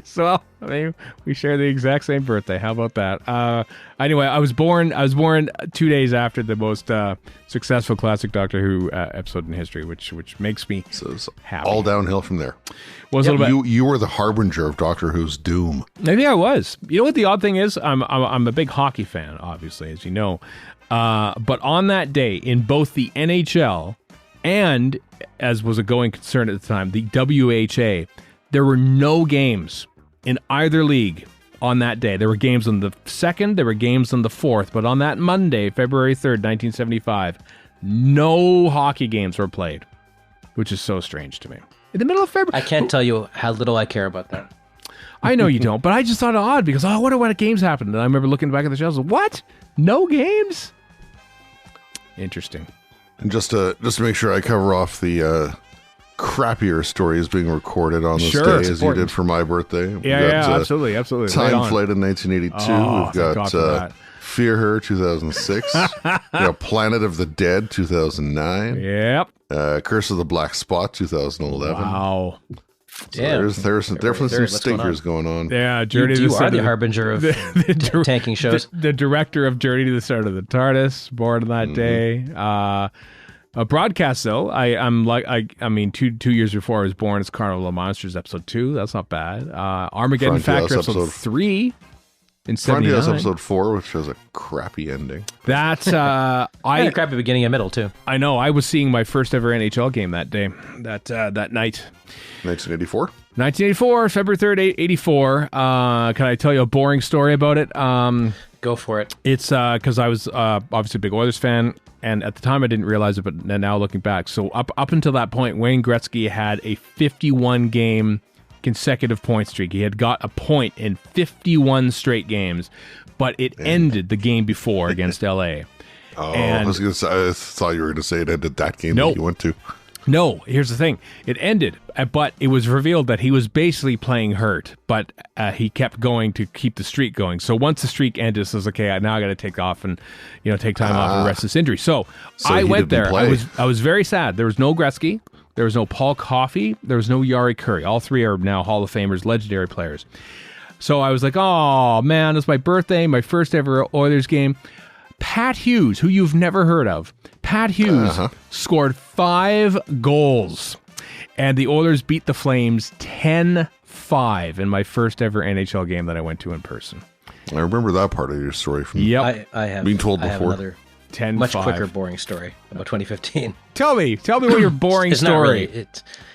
So, I mean, we share the exact same birthday. How about that? Anyway, I was born 2 days after the most successful classic Doctor Who episode in history, which makes me So it's happy. all downhill from there. Was a little bit. You were the harbinger of Doctor Who's doom. Maybe I was. You know what the odd thing is? I'm a big hockey fan, obviously, as you know. But on that day, in both the NHL And, as was a going concern at the time, the WHA, there were no games in either league on that day. There were games on the 2nd, there were games on the 4th, but on that Monday, February 3rd, 1975, no hockey games were played, which is so strange to me. In the middle of February. I can't tell you how little I care about that. I know you don't, but I just thought it odd because, I wonder what games happened. And I remember looking back at the shelves, what? No games? Interesting. And just to make sure I cover off the crappier stories being recorded on this day as you did for my birthday. Absolutely. Time Flight in 1982. We've got Fear Her 2006. We got Planet of the Dead 2009. Yep. Curse of the Black Spot 2011. Wow. So there's definitely some stinkers going on. Yeah, Journey to the You Center are the harbinger of tanking shows. The director of Journey to the Start of the TARDIS, born on that day. A broadcast though, I mean, two years before I was born, it's Carnival of Monsters episode 2. That's not bad. Armageddon Factor episode 3 in 79. Frontiers episode 4, which has a crappy ending. That's And a crappy beginning and middle too. I know. I was seeing my first ever NHL game that day. That night. 1984. 1984, February 3rd, 84. Can I tell you a boring story about it? Go for it. It's because I was obviously a big Oilers fan, and at the time I didn't realize it, but now looking back. So up until that point, Wayne Gretzky had a 51-game consecutive point streak. He had got a point in 51 straight games, but it ended the game before against LA. Oh, I thought you were going to say it ended that game that you went to. No, here's the thing. It ended, but it was revealed that he was basically playing hurt, but he kept going to keep the streak going. So once the streak ended, it was okay, now I got to take off and take time off and rest this injury. So I went there. I was very sad. There was no Gretzky. There was no Paul Coffey. There was no Yari Curry. All three are now Hall of Famers, legendary players. So I was like, oh, man, it's my birthday, my first ever Oilers game. Pat Hughes, who you've never heard of, Pat Hughes scored 5 goals, and the Oilers beat the Flames 10-5 in my first ever NHL game that I went to in person. I remember that part of your story from I have being told before. I have another 10-5. much quicker, boring story about 2015. Tell me what your boring It's story. Not really,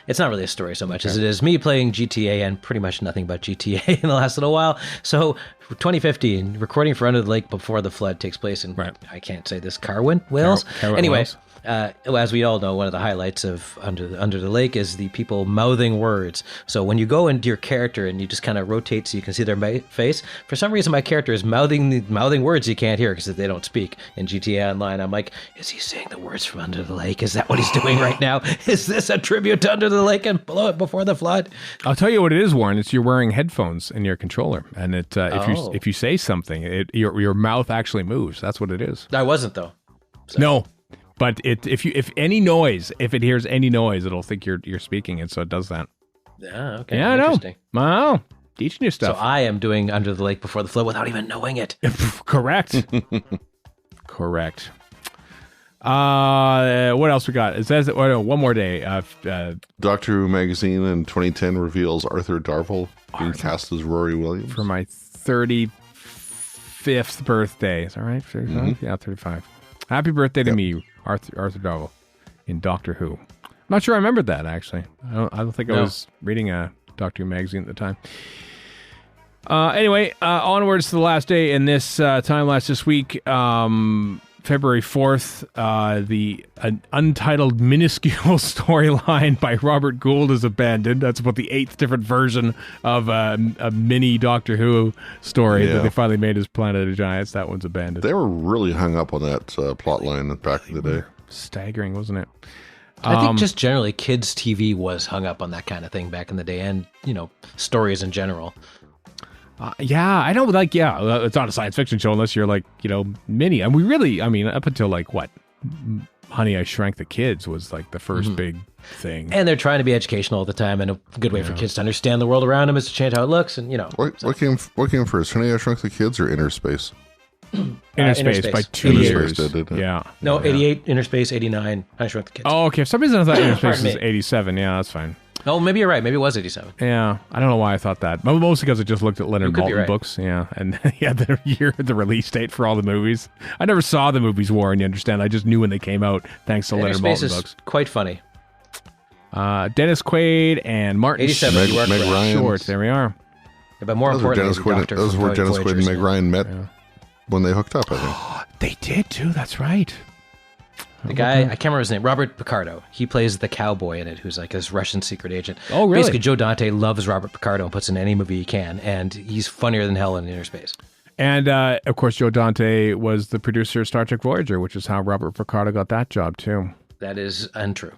it's not really a story so much as it is me playing GTA and pretty much nothing but GTA in the last little while. So 2015, recording for Under the Lake Before the Flood takes place in, I can't say this, Carwin, Wales? Anyway, Wales. As we all know, one of the highlights of Under the Lake is the people mouthing words. So when you go into your character and you just kind of rotate so you can see their face, for some reason my character is mouthing words you can't hear because they don't speak in GTA Online. I'm like, is he saying the words from Under the Lake? Is that what he's doing right now? Is this a tribute to Under the Lake and Before the Flood? I'll tell you what it is, Warren. It's you're wearing headphones in your controller, and if you say something, your mouth actually moves. That's what it is. I wasn't though. So. No. But if it hears any noise, it'll think you're speaking, and so it does that. Yeah, okay. Yeah, I know. Wow, teaching you stuff. So I am doing Under the Lake Before the Flood without even knowing it. Correct. Correct. What else we got? It says one more day. Doctor Who magazine in 2010 reveals Arthur Darvill being cast as Rory Williams for my 35th birthday. Is that right? 35? Yeah, 35. Happy birthday to me, Arthur Darvill, in Doctor Who. I'm not sure I remembered that, actually. I don't think I was reading a Doctor Who magazine at the time. Anyway, onwards to the last day in this Timelash this week. February 4th, an untitled minuscule storyline by Robert Gould is abandoned. That's about the 8th different version of a mini Doctor Who story that they finally made as Planet of Giants. That one's abandoned. They were really hung up on that plot line back in the day. Staggering, wasn't it? I think just generally kids' TV was hung up on that kind of thing back in the day, and, stories in general. I don't it's not a science fiction show unless you're like, mini. And up until Honey, I Shrank the Kids was like the first big thing. And they're trying to be educational all the time, and a good way for kids to understand the world around them is to change how it looks. And, What came first, Honey, I Shrunk the Kids or Inner Space? Inner Space by 2 years. Yeah. No, 88, Inner Space, 89, I Shrunk the Kids. Oh, okay. For some reason I thought Inner Space was 87. Yeah, that's fine. Oh, maybe you're right. Maybe it was 87. Yeah, I don't know why I thought that. Mostly because I just looked at Leonard could be Maltin right. books. Yeah, and he had the year, the release date for all the movies. I never saw the movies, Warren. You understand? I just knew when they came out thanks to Leonard Space Maltin is books. quite funny. Dennis Quaid and Martin 87. You are Meg correct. Ryan. Short. There we are. Yeah, but more Those were importantly, Dennis Quaid. Those were Dennis Quaid and Meg Ryan met when they hooked up. I think. They did too. That's right. The guy, I can't remember his name, Robert Picardo. He plays the cowboy in it, who's like this Russian secret agent. Oh, really? Basically, Joe Dante loves Robert Picardo and puts in any movie he can, and he's funnier than hell in Inner Space. And of course, Joe Dante was the producer of Star Trek Voyager, which is how Robert Picardo got that job too. That is untrue.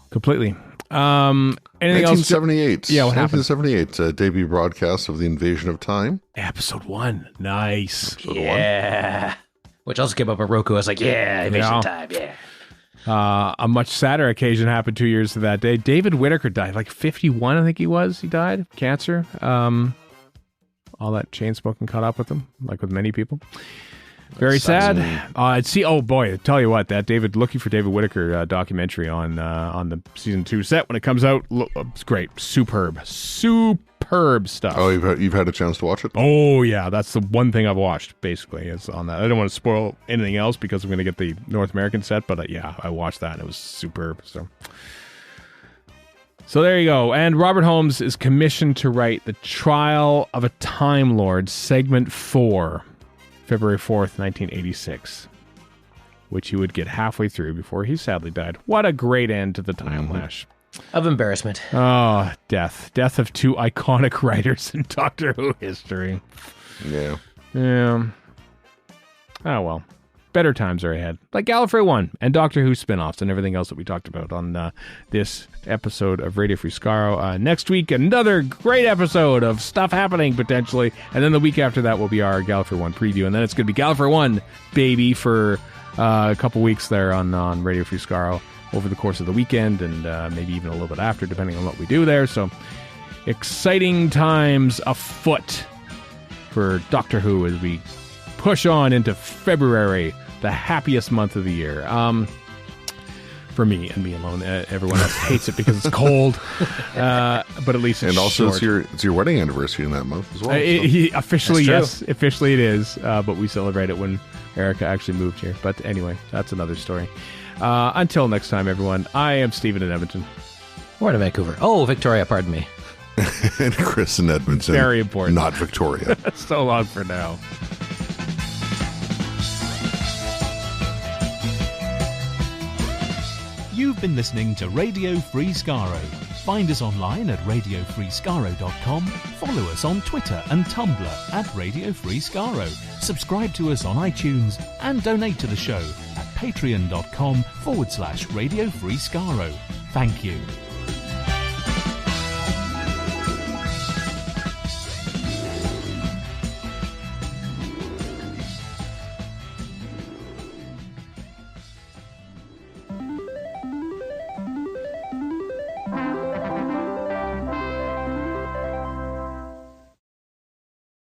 Completely. Anything else? 1978. Yeah, what happened? 1978 debut broadcast of The Invasion of Time. Episode 1. Nice. Yeah. Which also came up on Roku. I was like, yeah, Invasion Time, yeah. A much sadder occasion happened 2 years to that day. David Whittaker died, like 51, I think he was. He died of cancer. All that chain smoking caught up with him, like with many people. Very sad. Oh boy, I tell you what, that looking for David Whittaker documentary on the season 2 set when it comes out, it's great, superb stuff. Oh, you've had a chance to watch it? Oh yeah, that's the one thing I've watched. Basically, is on that. I don't want to spoil anything else because I'm going to get the North American set, but yeah, I watched that and it was superb. So there you go. And Robert Holmes is commissioned to write The Trial of a Time Lord, Segment 4. February 4th, 1986, which he would get halfway through before he sadly died. What a great end to the Timelash. Of embarrassment. Oh, death. Death of 2 iconic writers in Doctor Who history. Yeah. Yeah. Oh, well. Better times are ahead. Like Gallifrey One and Doctor Who spin-offs and everything else that we talked about on this episode of Radio Free Skaro. Next week, another great episode of stuff happening, potentially. And then the week after that will be our Gallifrey One preview. And then it's going to be Gallifrey One, baby, for a couple weeks there on Radio Free Skaro over the course of the weekend and maybe even a little bit after, depending on what we do there. So exciting times afoot for Doctor Who as we push on into February, the happiest month of the year. For me and me alone. Everyone else hates it because it's cold. But at least it's and also short. it's your wedding anniversary in that month as well. Officially, yes. Officially it is. But we celebrate it when Erica actually moved here. But anyway, that's another story. Until next time, everyone, I am Stephen in Edmonton. We're in Vancouver. Oh, Victoria, pardon me. And Chris in Edmonton. Very important. Not Victoria. So long for now. You've been listening to Radio Free Skaro. Find us online at radiofreeskaro.com. Follow us on Twitter and Tumblr at Radio Free Skaro. Subscribe to us on iTunes and donate to the show at patreon.com/Radio Free Skaro. Thank you.